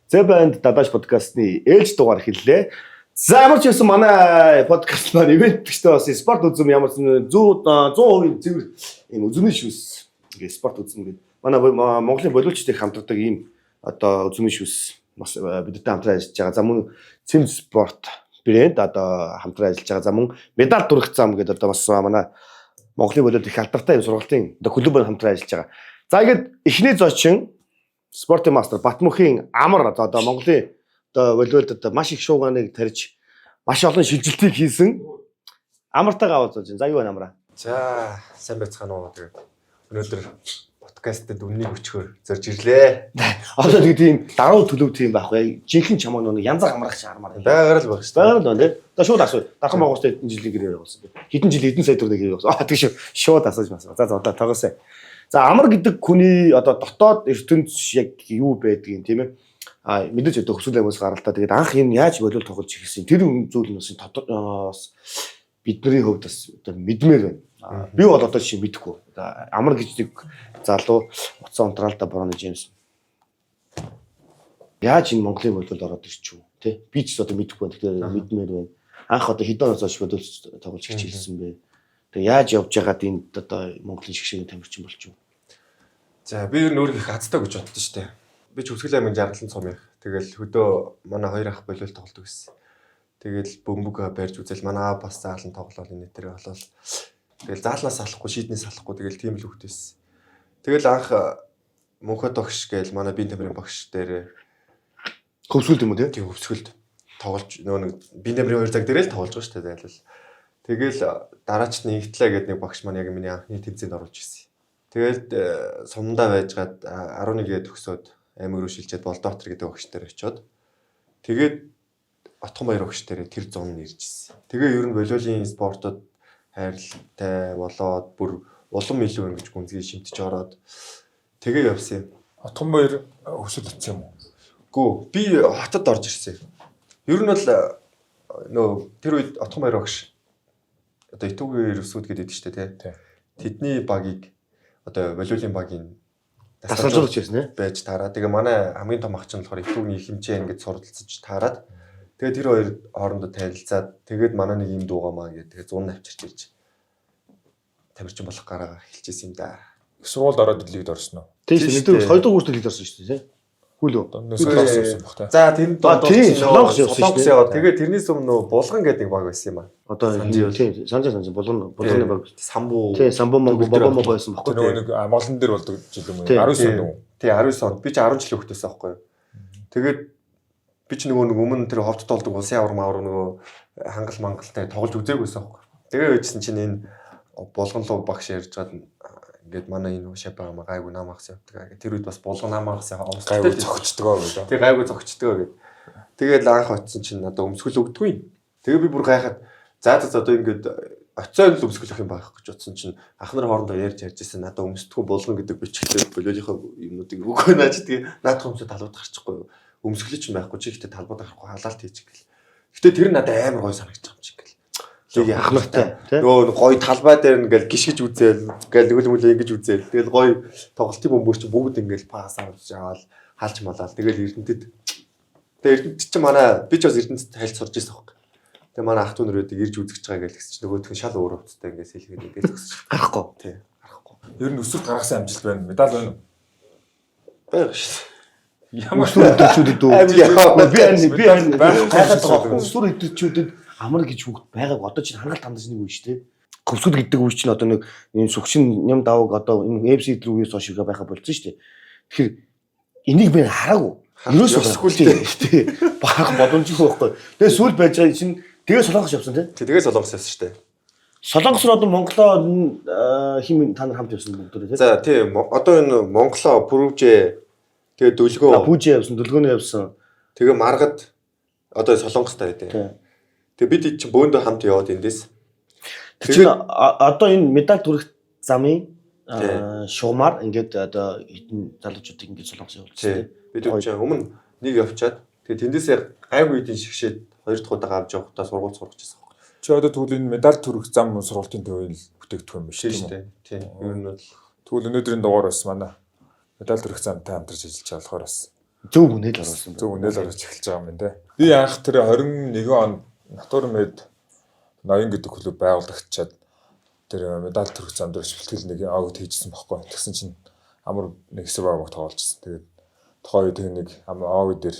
Зэбэнд дадаш подкастны ээлж дугаар хэллээ. За ямар ч байсан манай подкаст маань ивентчтэй бас спорт үзэм ямар 100% цэвэр юм үзмэн шүүс. Ингээ спорт үзэм гэдэг. Манай Монголын боловчтой хамтардаг ийм одоо үзмэн шүүс бас бидтэй хамтран ажиллаж байгаа. За мөн цэм спорт брэнд одоо хамтран ажиллаж байгаа. За мөн медаль дүрх зам гэдэг одоо бас манай Монголын боловч их алдартай юм сургалтын одоо клубээр хамтран ажиллаж байгаа. За ингээд эхний зочин спортын мастер Батмөнхийн амар одоо Монголын одоо волейболд маш их шууганыг тарьж маш олон шилжилтийг хийсэн амартайгаа аваад зоож. За юу байна амраа? За сайн байцгаана уу. Тэгээд өнөөдөр подкастэд үннийг өчгөр зорж ирлээ. Одоо тийм даруй төлөв тийм байхгүй. Жинхэнэ чамаа нэг янзар амрах шаармаар. Байгаар л байх шүү. Байгаар л байна тий. Одоо шууд асуу. Дархан Монгол хэдэн жилийн гэрээ явуулсан. Хэдэн жил хэдэн сая төгрөг хийсэн. Тэг шүү. Шууд асууж байна. За одоо тоглоосай. За амар гэдэг хүний одоо дотоод ертөнц яг юу байдгийг тийм ээ. Мэдээж одоо хөсвөл аймагаас гаралтаа. Тэгээд анх энэ яаж болов тоглож ирсэн. Тэр зүйл нь бас бидний хувьд бас одоо мэдмээр байна. Би бол одоо жишээ мэдэхгүй. Амар гэж нэг залуу уцаа унтраалда Бороны Джеймс. Яаж энэ Монголын боловд ороод ирчихв тий? Би ч одоо мэдэхгүй байна. Тэгэхээр мэдмээр байна. Анх одоо хэдэн оноос хойш болов тоглож хичээлсэн бэ? Тэгээ яаж явж байгаад энд одоо Монголын шгшээний тамирчин болчих вэ? За би өөр их азтай гэж боддоо шүү дээ. Би ч Хөсгөл аймгийн Жаргалан цом их. Тэгэл хөдөө манай хоёр ах болол тоглодог гэсэн. Тэгэл бөмбөг барьж үзэл манай аав бас заалан тоглоол энэ дээр болол. Тэгэл заалнаас салахгүй, шийднээс салахгүй тэгэл тийм л хөвгтэйсэн. Тэгэл анх мөнхөд багш гээл манай биеийн тамирын багш дээр хөвсгөлд юм уу тий? Тийм хөвсгөлд тоглож нөгөө нэг биеийн тамирын 2 цаг дээр л тоглож байгаа шүү дээ зайлал. Тэгэл дараач нь ихтлээ гэдэг нэг багш маань яг миний анхны тэмцээнд оруулж ирсэн. Тэгэл сумдаа байжгаад 11-гээ төгсөөд аймаг руу шилжээд Болдоотор гэдэг багш дээр очиод тэгээд Отхон баяр багш дээр тэр зон нь ирж ирсэн. Тэгээ ер нь волейболын спортод хайртай болоод бүр улам илүү ингэж гүнзгий шимтэж ороод тэгээ явсан юм. Отхон баяр өсөд утсан юм уу? Гүү би хотод орж ирсэн. Ер нь бол нөө тэр үед Отхон баяр багш одоо Итүүгийн Русуд гэдэг шүү дээ тий. Тэдний багийг одоо волейболын багийн дасгалжуулагч байсан нэ байж таараа. Тэгээ манай хамгийн том ах чинь болохоор Итүүгийн хэмжээ ингэж суралцж таарад. Тэгээ тэр хоёр хоорондоо танилцаад тэгээд манай нэг юм дуугамаа гэдэг 100 авчирч ирж тамирчин болох гараа хэлчихсэн юм да. Сургуульд ороод лигд орсон уу? Тийм шүү. Мэдээ 2 дахь хүртэл лигд орсон шүү дээ тий. Хүлөө. Солонгос явсан баг та. За тэнд Солонгос явсан шүү дээ. Тэгээд тэрнээс өмнө Булган гэдэг нэг баг байсан юм аа. Одоо тийм санаж Булганы баг. Самбуу. Тийм самбуу бобо байсан баггүй. Тэр нэг Монголын дээр болдог жил юм уу? 19 он уу? Тий 19 он. Би ч 10 жилийн хүүхдээс байхгүй юу. Тэгээд би ч нөгөө нэг өмнө тэр ховдод толдог улсын авар маавар нөгөө хангал мангалтай тоглож үзээгүйсэн байхгүй. Тэгээ үйдсэн чинь энэ Булган луу багш ярьж гад ингээд манай энэ шапаа гайгүй намаагс явдаг. Тэр үед бас Булган намаагс гайгүй цогцдгоо гэдэг. Тэг гайгүй цогцдгоо гэдэг. Тэгээд анх очсон чинь надад өмсгөл өгдөггүй. Тэгээ би бүр гайхаад за одоо ингээд оцоо л өмсгөл өгөх юм байх гэж бодсон чинь ах нар хоорондоо ярьж ирсэн надад өмсдөггүй Булган гэдэг бичгтээ болиолийнхоо юмнуудыг өгөө наач тэгээ наадах өмсөд талбад гарчихгүй. Өмсгөл ч байхгүй чи ихтэй талбад гарахгүй халаалт хийж гэл. Гэтэ тэр надад амар гой санагдаж байгаа юм чи гэл. Лиг ах нартай. Нөгөө гой талбай дээр ингээл гიშгэж үзээл, ингээл нүгэл мүлээ ингэж үзээл. Тэгэл гой тоглолтын бөмбөр чи бүгд ингээл пас авч аваад хаалж малаал. Тэгэл Эрдэнэтэд. Тэгээ Эрдэнэт чи манай би ч бас Эрдэнэтэд хайлт сурж ирсэн байхгүй. Тэгээ манай ах トゥ нөрөөд ирж үзэж байгаа гээл гэсэн чи нөгөөх нь шал өөр хувцтай ингээд сэлгээд ингээд зөксөж гарахгүй. Тий. Гарахгүй. Ер нь өсөлт гаргасан амжилт байна. Медаль байна уу? Баяр шүү. Ямар өдөрчүүдэд би гайхаад байгаа. Өсвөр өдөрчүүдэд амар гэж хүүхд байгааг одоо чинь хангалт хандаж нэг үе шүү дээ. Хөвсгөл гэдэг үе чинь одоо нэг энэ сүгшин ням даваг одоо энэ FC рүүгээс хойш игээ байха болсон шүү дээ. Тэгэхээр энийг би хараагүй. Ерөөсөө өсгөлтэй. Баах боломжгүй байхгүй. Тэгээ сүүл байж байгаа чинь тэгээ Солонгос явсан тий. Тэгээ Солонгос явсан шүү дээ. Солонгос руу одоо Монголоо хим та нар хамт явсан бүгд тий. За тий одоо энэ Монголоо Пүрвжээ тэгээ Дөлгөө Пүжээ явсан, Дөлгөөний явсан. Тэгээ Маргад одоо Солонгостой тий. Тэгээ бид чинь бөөндөө хамт яваад эндээс. Тэр одоо энэ медаль түрэх замын шугамар ингээд одоо хэдэн залуучуудыг ингээд Солонгос явуулсан. Бид чинь өмнө нэг явчаад тэгээ тэндээсээ гайгүй эдийн шигшээд 2 дахь удаа авч явахдаа сургууль сурах гэсэн юм. Чи одоо тэгвэл энэ медаль түрэх зам сургуулийн төвийн бүтээгдэхүүн юм шүү дээ. Тийм. Ер нь бол тэгвэл өнөөдрийн дугаар бас манай медаль түрэх замтай хамтарч ажиллаж байгаа болохоор бас Зөв үнэл оруулсан. Зөв үнэл оруулж эхэлж байгаа юм байна те. Би анх тэр 21 онд Натурмед ноён гэдэг клуб байгуулагдчихад тэр медаль төрөх замдэрч бэлтгэл нэг аавд хийжсэн байхгүй. Тэгсэн чинь амар нэг хэсэг аавд тоглолцсон. Тэгээд тухайн үед нэг аавд дээр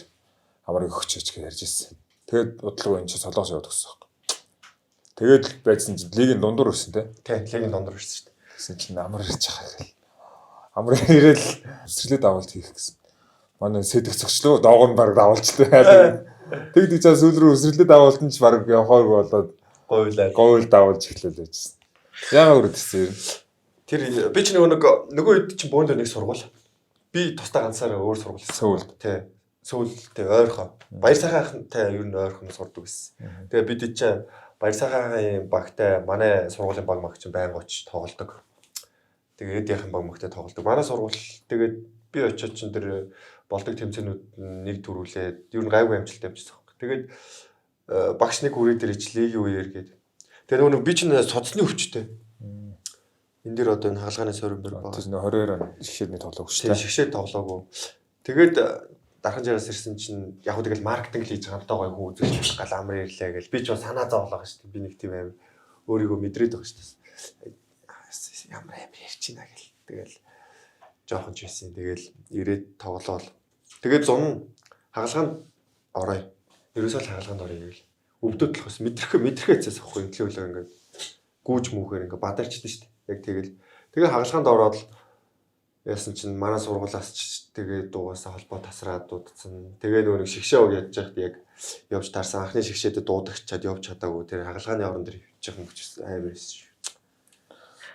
амрыг өгч гэж ярьж ирсэн. Тэгээд бодлого энэ чинь солоос яваад өгсөн байхгүй. Тэгээд байцсан чинь лигийн дундуур ирсэн те. Тийм, лигийн дундуур ирсэн шүү дээ. Тэгсэн чинь амар ирж байгаа гэл. Амар ирэл өсрэлээд авалт хийх гэсэн. Манай сэдв зөкчлөө доогон баг давуулчихлаа. Тэгдэг цаа сүүл рүү өсрэлээд авалтан ч баг явахааргүй болоод гойл давуулж эхлэв байжсэн. Яагаад үрдсэн юм? Тэр би ч нөгөө үед чинь бөөндөө нэг сургууль. Би тусдаа ганцаараа өөр сургууль Сөүлд. Тий. Сөүлдтэй ойрхон. Баяр сайхантай ер нь ойрхон сурдаг гэсэн. Тэгээ бид чинь баяр сайханы багтай манай сургуулийн баг магч байнг очиж тоглодог. Тэгээ эдийнхэн баг магтай тоглодог. Манай сургууль тэгээд би очиод чинь тэр болдог тэмцээнүүд нэг төрүүлээд ер нь гайгүй амжилттай явчихсан. Тэгээд багш нэг хүрээ дээр ижлэгийн үеэр гээд. Тэгээ нөгөө би чинь соцны өвчтэй. Энд дэр одоо энэ хаалганы сорин дээр байгаа. Тэр 22 он шигшээний тоглоог шүү дээ. Шигшээ тоглоогүй. Тэгээд дархан жараас ирсэн чинь яг тэгэл маркетинг хийж хамтаа гоё хүн үзүүлж гал амар ирлээ гэл. Би ч санаа зовлоо шүү дээ. Би нэг тийм аим өөрийгөө мэдрээд байгаа шүү дээ. Ямар амар ярьж байна гэл. Тэгэл жоохон ч байсан. Тэгэл ирээд тоглоол. Тэгээд зун хагалгаанд орой. Ерөөсөө л хагалгаанд орё гэл. Өвдөд болохос мэдрэхээцээс ахгүй юм төлөөлөө ингээд гүүж мүүхээр ингээд бадарчдээ шүү дээ. Яг тэгээ хагалгаанд ороод яасан чинь манай сургуулаас ч тэгээ дуугасаа холбоо тасраад дуудсан. Тэгээ нөгөө нэг шигшээ уг ядж байхад яг явж таарсан. Анхны шигшээдээ дуудагчаад явж чадаагүй. Тэр хагалгааны орон дээр хөвчих юм гэж амар байсан шүү.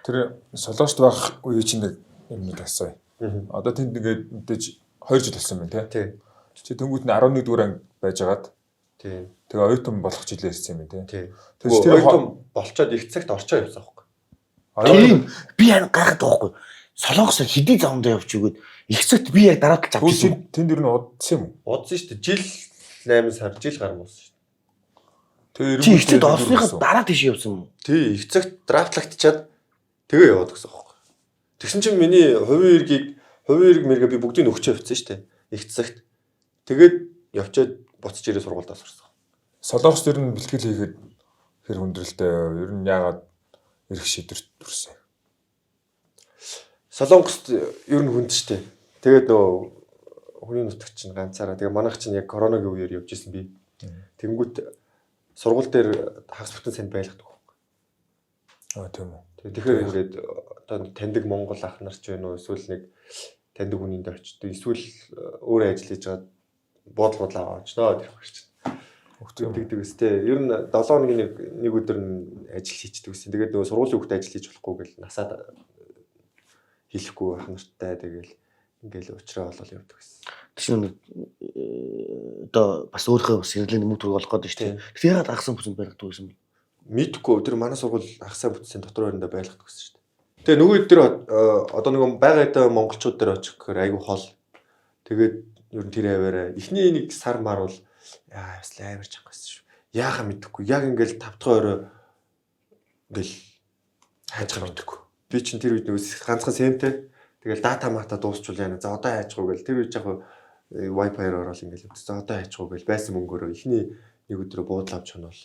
Тэр солоошт байх үе чинь нэг юм тасаа. Одоо тэнд ингээд мэдээж 2 жил болсон байна тий. Чи тэнгууд нь 11 дугаар анги байжгаад тий. Тэгээ оюутан болох жилээ ирсэн юм тий. Тэгээ тэр оюутан болчоод их цагт орчоо явсан байхгүй. Тийм би яг гайхаад байхгүй. Солонгос хэдий замдаа явж өгөөд их цагт би яг дараа талж авчихсан. Тэнд ер нь удсан юм уу? Удсан шүү дээ. Жил 8 сар жил гарсан шүү дээ. Чи их цагт орсныхаа дараа тийш явсан юм уу? Тий, их цагт драфтлагдчихад тэгээ яваад гэсэн байхгүй. Тэгсэн чинь миний хувийн эрг мэргээ би бүгдийг өгчөө явцсан шүү дээ. Их цагт. Тэгээд явчаад буцаж ирээ сургуульдаа сурсан. Солонгос ер нь бэлтгэл хийхэд хэр хүндрэлтэй ер нь яагаад эрх шийдвэрт төрсөн. Солонгост ер нь хүнд штэ. Тэгээд нөө хүний нутагт чинь ганцаараа. Тэгээ манайх чинь яг коронавигийн үеэр явж исэн би. Тэнгүүт сургууль дээр хагас бүтэн санд байлгадаг. Тийм үү. Тэгэхээр ингээд одоо таньдаг монгол ах нар ч байна уу эсвэл нэг таньдаг хүний дээр очдог. Эсвэл өөрөө ажил хийж байгаа буудлууд аваачнаа гэх юм шиг. Өгдөг үстэй. Ер нь 7 хоногийн нэг өдөр нь ажил хийчихдэг гэсэн. Тэгээд нөгөө сургуулийн хүүхдэд ажил хийж болохгүй гэл насаад хэлэхгүй ах нартай тэгэл ингээл уучраа болол явдаг гэсэн. Тэгсэн одоо бас өөрийнхөө бас хэрэглээний мөнгө төрөг олох гэдэг шүү дээ. Тэр яагаад агсан бүсэнд байлгадаг гэсэн бэ? Мэдхгүй. Тэр манай сургууль агсаа бүтсэн дотор байранда байлгадаг гэсэн шүү дээ. Тэгээ нөгөө өдөр одоо нөгөө байгаад монголчууд дээр очих гэхээр айгүй хол. Тэгээд ер нь тэр аваараа эхний нэг сар мар бол яа яслаа амарч ангасан шүү. Яахаа мэдэхгүй. Яг ингээл 5 дахь орой ингээл хайцгаа мэдэхгүй. Би чинь тэр үед нөгөө ганцхан сэмтэй. Тэгэл дата мата дуусчул яана. За одоо хайчгүй гэл тэр үед яг Wi-Fi-аар ороод ингээл явдаг. За одоо хайчгүй гэл байсан мөнгөөрөө эхний нэг өдрөө буудлаа авч хонол.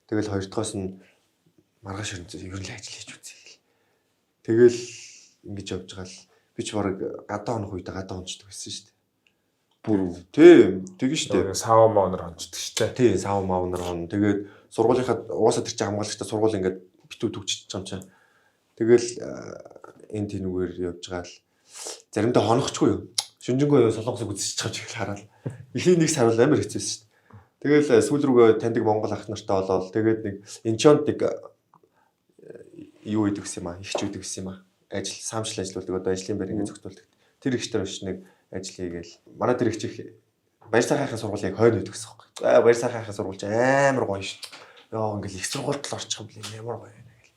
Тэгэл хоёр дахоос нь маргааш өрнөц ер нь ажил хийж үзье. Тэгэл ингэж явж байгаа л би ч бараг гадаа хонох үед гадаа хончдөг гэсэн шүү дээ. Бүр тийм тэгэн шүү дээ. Сав маунер хончдөг шүү дээ. Тийм сав маунер хон. Тэгээд сургуулийнхаа угаасаа тэр чинь хамгаалагчтай сургууль ингээд битүү төгчж байгаа юм чинь. Тэгэл энэ тэнүүгээр явж байгаа л заримдаа хонохчгүй юу. Шүнжэнгөө солонгосыг үзэж чавч их хараад. Эхний нэг сар бол амар хэцүүсэн шүү дээ. Тэгэл сүүл рүүгээ таньдаг монгол ах нартай болоод тэгээд нэг энчонд нэг юу хийдэг гэсэн юм аа. Ихч үүдэг гэсэн юм аа. Ажил саамжлал ажилладаг одоо ажлын байр ингээд зохицуулдаг. Тэр ихчтэй биш нэг ажил хийгээл. Манай тэр их чих баяр сайхны сургуулийн хойно үйдэг гэсэн юм. Баяр сайхны сургууль амар гоё шүү. Яа ингээл их сургуульд л орчих юм бэл ямар гоё байна гэл.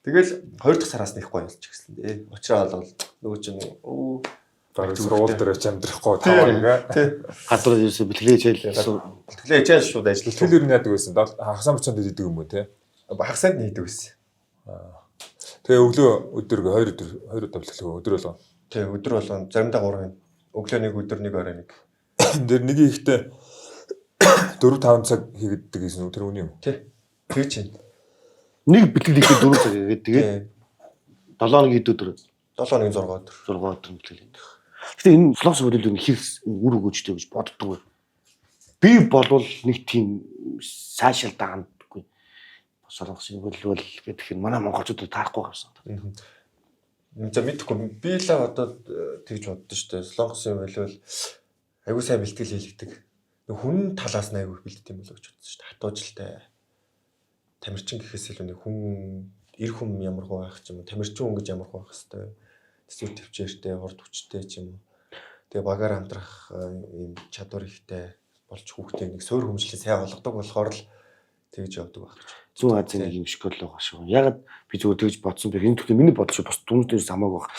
Тэгэл 2 дахь сараас нэг гоё болж гисэн дээ. Учраа бол нөгөө чинь сургууль дээр ч амьдрахгүй тавар ингээ. Газар ерөөсө бэлтгэлээ хичээл. Бэлтгэлээ хичээл шууд ажиллаж. Тэр юу яадаг байсан? Хагасаа буцаанд идэв юм уу те? Хагасанд нийдэг байсан. Тэгээ өглөө өдөр 2 удаа бэлтгэлээ өдөр болгоо. Тэг өдөр болгоо заримдаа 3 өглөө нэг өдөр нэг орой нэг. Тэр нэг ихтэй 4-5 цаг хийгддэг гэсэн үг тэр үний юм. Тий. Тэгж байна. Нэг бэлтгэл хийхэд 4 цаг хийгээд тэгээд 7 өдөр 7-ны 6 өдөр. 6 өдөр бэлтгэл. Гэтэ энэ флокс хөдөлгөөний хэр үр өгөөжтэй гэж боддгоо. Би болвол нэг тийм сайшаал даандаггүй. Солонгосын хөдөлгөөл гэдэг нь манай монголчуудад таарахгүй гавсан. За мэдхгүй би л одоо тэгж боддоо шүү дээ. Солонгосын хэлбэл аягүй сайн бэлтгэл хийлгдэг. Хүн талаас нь аягүй бэлддэг юм болоо гэж бодсон шүү дээ. Хатуужилтай. Тамирчин гэхээс илүү нэг хүн эр хүм ямар хөө байх ч юм уу. Тамирчин хүн гэж ямар хөө байх хэвээр. Тэсвэр төвчээртэй, хурд хүчтэй ч юм уу. Тэгээ багаар амтрах ийм чадвар ихтэй болж хүүхдээ нэг суур хөмжлээ сайн болгодог болохоор л тэгж явдаг байх гэж. Зүүн Азийн нэг юм школ байгаа шүү. Ягаад би зүгээр тэгж бодсон бэ? Энэ түүний миний бодол шүү. Бас дүнээс хамаагүй баг.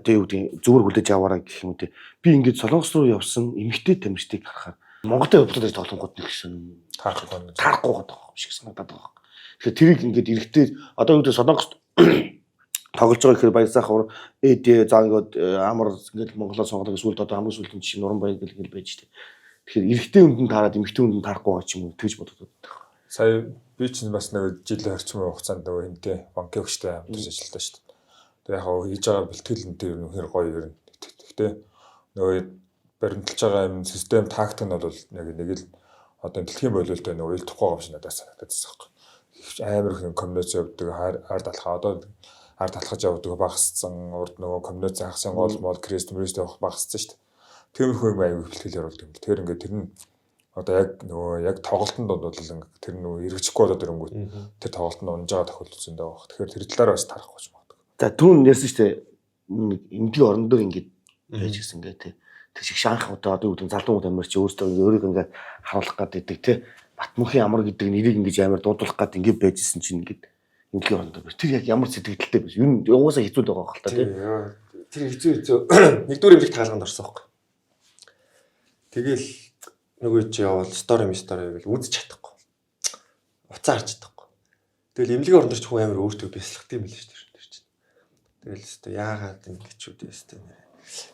Тэгээ юу гэдэг зүгээр хүлээж аваараа гэх юм үү те. Би ингээд Солонгос руу явсан эмэгтэй тамирчдыг харахаар Монголд явуулаад тоглонгууд нэг шин таарахгүй байгаа шиг санагдаад байгаа. Тэгэхээр тэрийг ингээд эрэхтэй одоо юу гэдэг Солонгост тоглож байгаа гэхээр баярсаахаар за ингээд амар ингээд Монголоо сонгодог эсвэл одоо хамгийн сүүлийн жишээ Нуран баяр гэл байж тээ. Тэгэхээр эрэхтэй хүнд таарад эмэгтэй хүнд таарахгүй байгаа ч юм уу тэгж боддог. Сая би чинь бас нэг жилийн орчим хугацаанд нөгөө хинтээ банкны өгчтэй хамтарч ажилладаг шүү дээ. Тэгээ яг хоо хийж байгаа бэлтгэл энэ төр үнэхээр гоё юм. Гэхдээ нөгөө баримталж байгаа юм систем тактик нь бол нэг л одоо дэлхийн болиултай нөгөө ил тухгүй юм шиг надад санагдаад байна. Амар их коммуниц явдаг ард алхаа одоо ард алхаж явдаг багассан урд нөгөө коммуниц хагасан гол мол крест явах багассан шүү дээ. Тиймэрхүү юм аягүй бэлтгэл явуулдаг юм. Тэгэхээр ингээд тэр нь одоо яг тоглолтод бол тэр нөгөө эргэжихгүй болоод ирэнгүүт тэр тоглолтод унж байгаа тохиолдол зөндөө байх. Тэгэхээр тэр талаараа бас тарахгүй ч магадгүй. За түүн ярьсан шүү дээ. Эмнэлгийн орон дээр ингээд байж гисэн ингээд тий. Тэг шиг шанх одоо юу гэдэг залуу тамирч өөртөө өөрийг ингээд харуулах гэдэг тий. Батмөнхийн амар гэдэг нэрийг ингээд амар дуудуулах гэдэг ингээд байжсэн чинь ингээд эмнэлгийн орон дээр. Тэр яг ямар сэтгэлдэлтэй биш. Юу нь угаасаа хэцүү байгаа байх л та тий. Тэр хэцүү. Нэгдүгээр эмнэлэг таалганд орсон байхгүй. Тэгэл нөгөө чи явал стори гэвэл үзэж чадахгүй. Уцаа харж чадахгүй. Тэгэл эмнэлгийн орон дээр ч хүн амар өөртөө бясалгах юм л шүү дээ. Тэгэл өстө яагаад ингэж ч үдээ өстө нэрэ.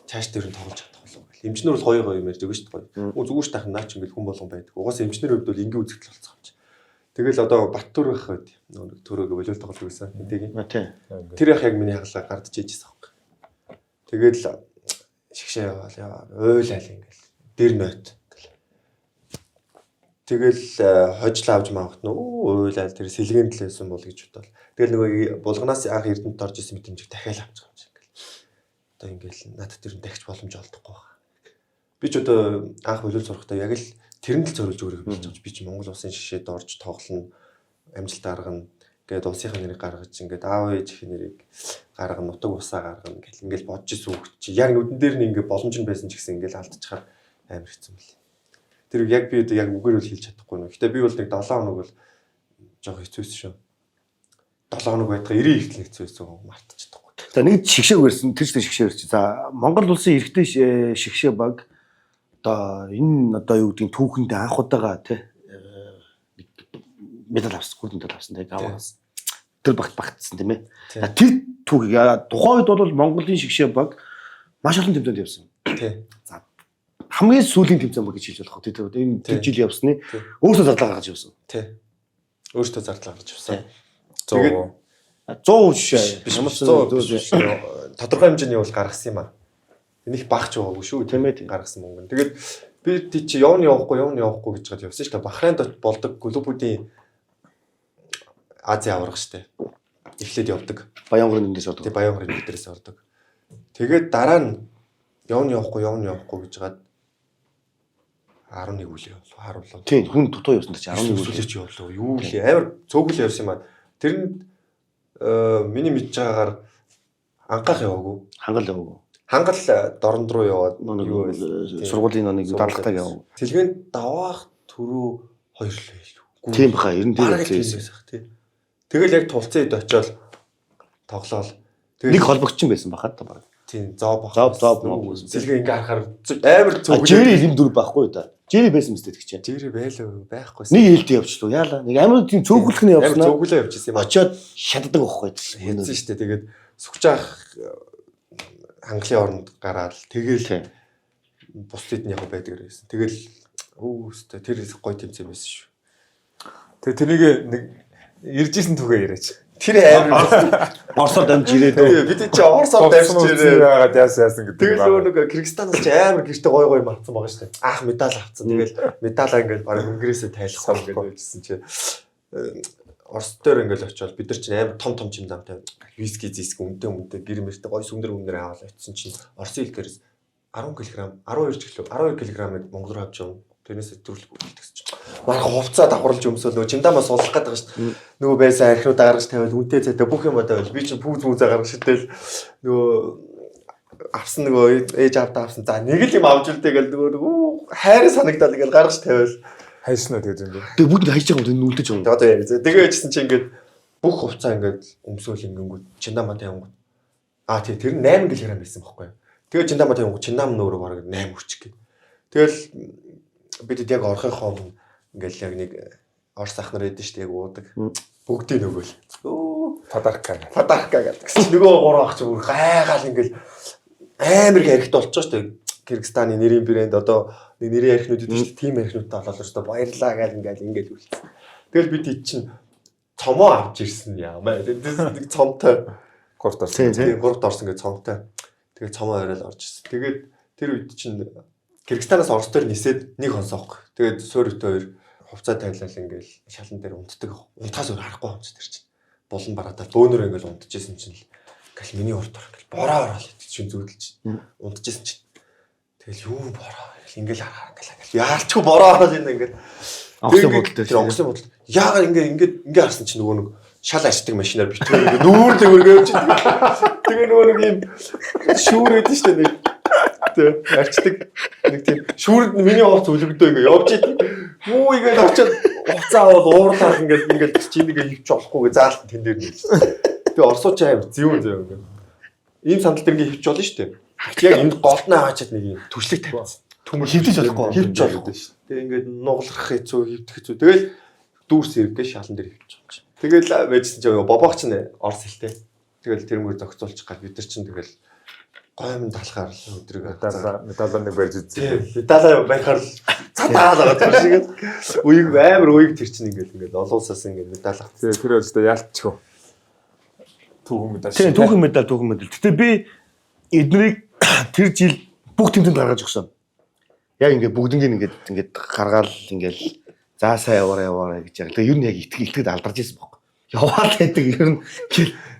Цааш дээр нь тоглож чадах болов гэл. Эмчнэр бол гоё юм ярьж өгнө шүү дээ. Зүгээр ш тахна наач ингэж хүн болгон байдаг. Угаасаа эмчнэр хувьд бол ингийн үзэгдэл болцсон юм чи. Тэгэл одоо Баттүр байх байд. Нөгөө төрөөгөө болиул тоглож байсан. Энтэйг. Тэр яг миний хаглаа гардж ээжсэн байхгүй. Тэгэл шигшээ яваал ойлаал ингээл. Дэр ноот. Тэгэл хожил авч маавахт нөө ойлаал тэр сэлгээн тлээсэн бол гэж бодвол. Тэгэл нөгөө булганаас анх эрдэнэт орж исэн мэт дахиад авчих юм шиг ингээл. Одоо ингээл надад тэр нь дахиж боломж олдохгүй байна. Би ч одоо анх болиул сурахтаа яг л тэрэнд л зориулж өөрийгөө бэлж авч би ч Монгол улсын шишээд орж тоглоно, амжилт гаргана. Ингээд улсынхаа нэрийг гаргаж ингээд аав ээжийн нэрийг гаргана, нутаг усаа гаргана гэл ингээл бодож исэн үг чи яг нүдэн дээр нь ингээд боломж нь байсан ч гэсэн ингээл алдчихаар амар хэцүү мэл. Тэр яг би яг үгээр үл хэлж чадахгүй нөө. Гэтэ би бол нэг 7 хоног бол жоох хэцүүсэн шүү. 7 хоног байтгаа 90 ихтэл хэцүүсэн мартаж чадахгүй. За нэг шигшээ өрсөн тэр ч шигшээ өрч. За Монгол улсын эрэгтэй шигшээ баг одоо энэ одоо юу гэдгийг түүхэндээ анх удаага тий медаль авсан, гол медаль авсан тий гаваас. Тэр багтсан тийм ээ. Тэр түүхийг тухайн үед бол Монголын шигшээ баг маш олон тэмцээнд явсан. Тий. За хамгийн сүүлийн тэмцээн баг гэж хэлж болох тий. Энэ жил явсны өөртөө зарлаа гаргаж явсан. Тий. Өөртөө зарлаа гаргаж явсан. 100% шээ. Ямар ч 100% тодорхой хэмжээний бол гаргасан юм аа. Энийг багч байгаагүй шүү тийм ээ гаргасан мөнгө. Тэгээд би тий чи явна явахгүй гэж гад явсан шүү дээ. Бахрейнд болдог клубүүдийн Ази аврах штэ. Эхлээд явдаг. Баянгарын эндээс ордог. Тий Баянгарын эндээс ордог. Тэгээд дараа нь явна явахгүй гэж гад 11 үлээ харууллаа. Тийм хүн дутуу явсан ч 11 үлээч явлаа. Юу лээ амар цөглөө явсан юм аа. Тэр нь миний мэдж байгаагаар ангаах яваагүй. Хангал дорнд руу яваад юу сургуулийн нэг даралтайг яваа. Тэлгэнд даваах төрөө 2 л байлгүй. Тийм баха 90 дээ. Тэгэл яг тулцсан хэд очиод тоглоол. Нэг холбогдсон байсан баха та баг. Тийм зоо зоо. Сэлгээ ингээ харахаар амар цөглөө. Жири юм дүр байхгүй да. Жири байсан мэт гэж чинь. Жири байлаа байхгүй. Нэг ээлд явчихлаа. Яалаа. Нэг амар тийм цөөхлөх нь явснаа. Амар цөглөө явчихсан юм аа. Очоод шатдаг байхгүй. Хэзээ штэ. Тэгээд сүгч ах Английн оронд гараад тэгэл бусдад нь яг байдаг гэсэн. Тэгэл өстэй тэр гоё тэмцээн байсан шүү. Тэгээ тэрнийг нэг иржсэн түгээ яриач. Тэр амар Оросоор дамж ирээд бид чи Оросоор дамж ирээ. Яагаад яасан гэдэг. Тэгэл нөгөө Кыргызстанаас ч амар гэртээ гой марцсан байгаа шүү дээ. Анх медаль авцсан. Тэгэл медалаа ингээл баг өнгөрөөсөө тайлах ингээд байжсэн чи Орос дээр ингээл очиод бид нар чинь амар том чимдамтай виски зиск үнтэй гэр мэртэй гой сүмдэр аваад очисон чинь Оросын хил дээрээс 10 кг 12 кг-ыг Монгол руу авч явна. Тэрнээс төрөлх үлдчихсэн чинь. Марга хувцаа давхарлаж өмсөөл нөгөө чимдамаас суулгах гэдэг байгаа шүү дээ. Нөгөө байсан архинуудаа гаргаж тавиал үнтэй цайтай бүх юм бодоол би чинь пүүз гаргаж шидэл нөгөө авсан нөгөө ээж автаа авсан. За нэг л юм авч үлдээ гэл нөгөө хайраа санагдал ингээл гаргаж тавиал хайснаа тэгээд юм бэ. тэгээ бүгд хайж байгаа юм үлдэж байгаа. Одоо яа. Тэгээ ээжсэн чинь ингээд бүх хувцаа ингээд өмсөөл ингэнгүүт чимдамаа тавингууд. Аа тий тэр 8 кг байсан байхгүй юу. Тэгээ чимдамаа тавингууд чимдам нөөрөө бараг 8 хүрчих гээ. Тэгэл бид яг орохынхоо ингээл яг нэг Орос ах нар эдэн штэ яг уудаг. Бүгдийг нөгөөл. Подарка гэдэг. Нөгөө гурван ах ч бүр гайгаал ингээл амар их архит болчихоо штэ. Кыргызстаны нэрийн брэнд одоо нэрийн архинууд эдэн штэ. Тим архинуудтай болоод штэ баярлаа гал ингээл үлдсэн. Тэгэл бид чинь цомоо авч ирсэн яамаа. Нэг цомтой гурт орсон. Тийм гурт орсон гэж цомтой. Тэгээд цомоо ороод орж ирсэн. Тэгээд тэр үед чинь Кыргызстанаас Орос дээр нисээд нэг хонсоохгүй. Тэгээд суурьтай хоёр хувцас тайлал ингээл шалан дээр унтдаг. Унтахаас өөр харахгүй хүмүүс тэр чинь. Булан бараадаа бөөнөр ингээл унтчихсэн чинь ингээл миний урд ор ингээл бороо ороод чинь зүүдэлж унтчихсэн чинь. Тэгэл юу бороо ингээл хараа ингээл яалчгүй бороо ороод энэ ингээл онгоцны бодолтой. Тэр онгоцны бодол. Яагаад ингээ харсан чинь нөгөө нэг шал аждаг машинаар битүү нүүрлэг өргөөж чинь. Тэгээ нөгөө нэг юм шүүрээд штэ нэг арчдаг нэг тийм шүүрд миний хувц үлгдөө ингээ явж идэв. Юу игээд очиод хувцаа аваад уурлаад ингээд чинь нэг хөвч болохгүй гэ заалт тэн дээр нэг. Тэгээ орсууч аим зэвүүн ингээ. Ийм сандал дээр ингээ хөвч болно штэ. Яг энд голтноо хаачаад нэг юм түшлэг тавьсан. Төмөр хөвдөж болохгүй. Хөвч болохгүй штэ. Тэгээ ингээд нуглах хэцүү хөвдөх хэцүү. Тэгэл дүүрс иргээ шалан дээр хөвч байгаа чинь. Тэгэл байжсэн чинь бобоох чинь Орос хэлтэй. Тэгэл тэрмээр зохицуулчих гал бид нар чинь тэгэл гойм талахаар өдрийг медалаа нэг барьж үзсэн. Медалаа барихаар цатаалаад байгаа шиг үеиг амар үеиг тэр чинь ингээд олоосаас ингээд медаль авсан. Тэр өстой яалтчихв. Түүхэн медаль. Тийм түүхэн медаль. Гэтэ би эднийг тэр жил бүх тэмцээнд гаргаж өгсөн. Яг ингээд бүгднийг ингээд гаргаал ингээд заа сайн яваарай гэж яг. Тэгээ ер нь яг итгэд алдарч ирсэн байхгүй. Яваад байдаг ер нь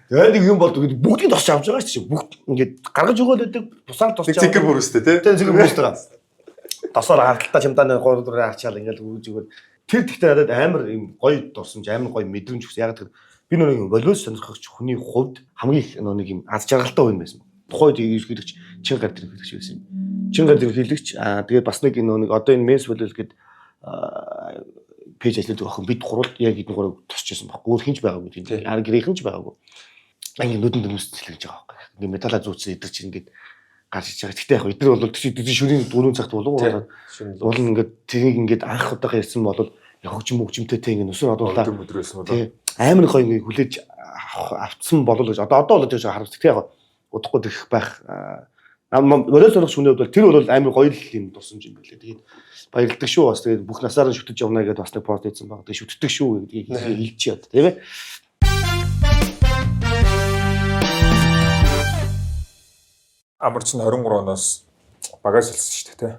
яа нэг юм болдог бүгдийг тосч авч байгаа шүү дээ. Бүгд ингээд гаргаж өгöd байдаг. Тусаар тосч аваад. Зикэр бүрүүстэй тий. Тийм зикэр бүрүүстэй байгаа. Тосоор харталтаа чамдааны 3 4 ачаал ингээд өгж өгöd. Тэр тэгтээ надад амар юм гоё дурсамж, амар гоё мэдрэмж өгсөн. Яг тэр би нэг волейбол сонирхогч хүний хувьд хамгийн нэг юм аз жаргалтай үн байсан. Тухайд ерөнхийлөгч чин гард ерөнхийлөгч байсан юм. Чин гард ерөнхийлөгч тэгээд бас нэг нэг одоо энэ менс волейбол гэдэг пэйж ажилладаг охин бид гурал яг эдний гурав тосч байсан баг. Өөр хинч байгаагүй тийм. Яа гэрийнхэн ч байгаагүй. Ангийн нүдэн дөмс цэлгэж байгаа байхгүй. Ингээ медалаа зүүцсэн идэр чинь ингээд гарч иж байгаа. Гэтэ яг эдгээр бол шүрийн 4 цагт болов уу ингээд тэрийг ингээд анх удаага ярьсан бол яг хөгжимтэй те ингээд нүсэр одуулаа өдрөөсөн болоо. Амар гоё ингээ хүлээж авцсан болов гэж одоо болж байгаа харамсдаг те яг удахгүй дэх байх. Волейбол сонирхч хүний хувьд бол тэр бол амар гоё л юм дурсамж юм байлээ. Тэгээд баярлагдав шүү. Бас тэгээд бүх насаараа шүтэж явна гэдээ бас нэг пост хийсэн баг. Тэгээд шүтдэг шүү гэдгийг хэлж яд. Тийм ээ. Амар чинь 23 оноос багаж солисон шүү дээ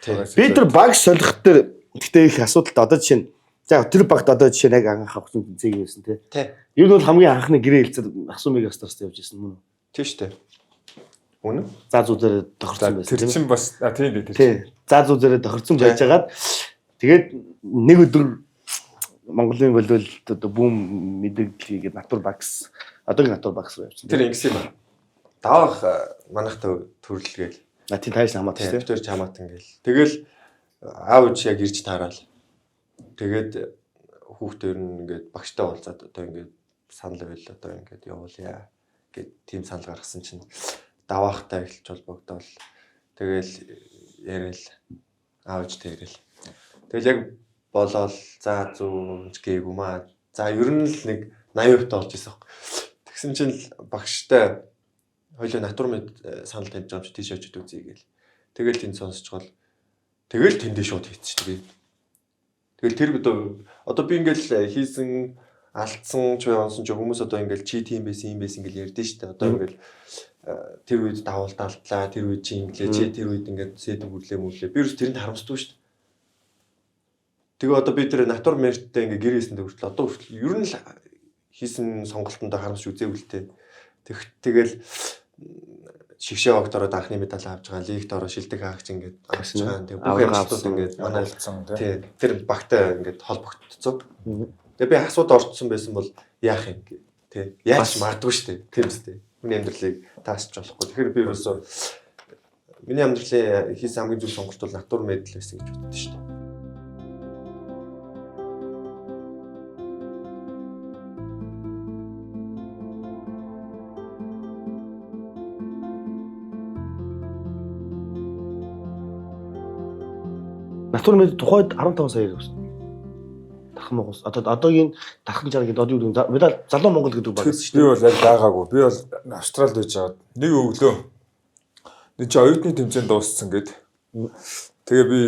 тий. Би тэр баг солих дээр гэхдээ их асуудалтай одоо жишээ нь за тэр багт одоо жишээ нь яг анх авсан тэнцээг байсан тий. Ер нь бол хамгийн анхны гэрээ хэлцээд Ахсуу Мегастарс явж ирсэн мөн үү? Тийм шүү дээ. Үнэ? За зүүзээрээ тохирсон байсан. Тэр чинь бас тийм дээ. Тий. За зүүзээрээ тохирсон байжгаад тэгээд нэг өдөр Монголын волейбол одоо бүүм мэдээллийг натур багс одоогийн натур багс руу явуулсан. Тэр ингэсэн юм. Давах манайхтай төрлөгээл. Тийм тааш хамаат тийм. Тэр хамаат ингээл. Тэгэл аав ээж яг ирж таараал. Тэгээд хүүхдээр нь ингээд багштай уулзаад одоо ингээд санал байл одоо ингээд явуулъя гэд тийм санал гаргасан чинь даваахтай эхэлж холбогдоод тэгэл яриад аав ээжтэй яриад. Тэгэл яг болоод за зүүн гээгүй маа. За ер нь л нэг 80% болж исэн. Тэгсэн чинь багштай хоёлоо натур мэд санал тавьж байгаа юм чи тийш очиж үзье гээл. Тэгэл тэнд сонсож гол. Тэгэл тэндээ шууд хийчихсэн. Тэгэл тэр одоо би ингээл хийсэн алдсан ч онсон ч хүмүүс одоо ингээл чи тийм байсан юм байсан ингээл ярьдэн штэ. Одоо ингээл тэр үед давуулт алдлаа, тэр үед чи инглээ, чи тэр үед ингээд сэдв бүрлээ. Би ерөөс тэрэнд харамсдгүй штэ. Тэгээ одоо би тэр натур мэрттэй ингээ гэрээсэндээ хүртэл одоо хүртэл ер нь л хийсэн сонголтондоо харамсч үзээгүй л тээ. Тэгэл шигшээ огт ороод анхны медаль авч байгаа, лигт ороод шилдэг хаагч ингээд авч байгаа. Тэгээ бүх амжилтууд ингээд манай тий тэр багтай ингээд холбогдсон. Тэгээ би асуудал орцсон байсан бол яах юм тий яаж магадгүй шүү дээ. Тийм үстэй. Миний амьдралыг таасч болохгүй. Тэгэхээр би ерөөсөө миний амьдралын хийсэн хамгийн зөв сонголт бол натур медаль байсан гэж боддоо шүү дээ. Натур медаль тухайд 15 сая өгсөн. Дархан Монгол одоогийн дархан жаргал одоо юу гэдэг медаль залуу Монгол гэдэг баг шүү дээ. Би бол яг даагаагүй. Би бол Австралид байж байгаа. Нэг өглөө нэг чи оюутны тэмцээнд дууссан гэд. Тэгээ би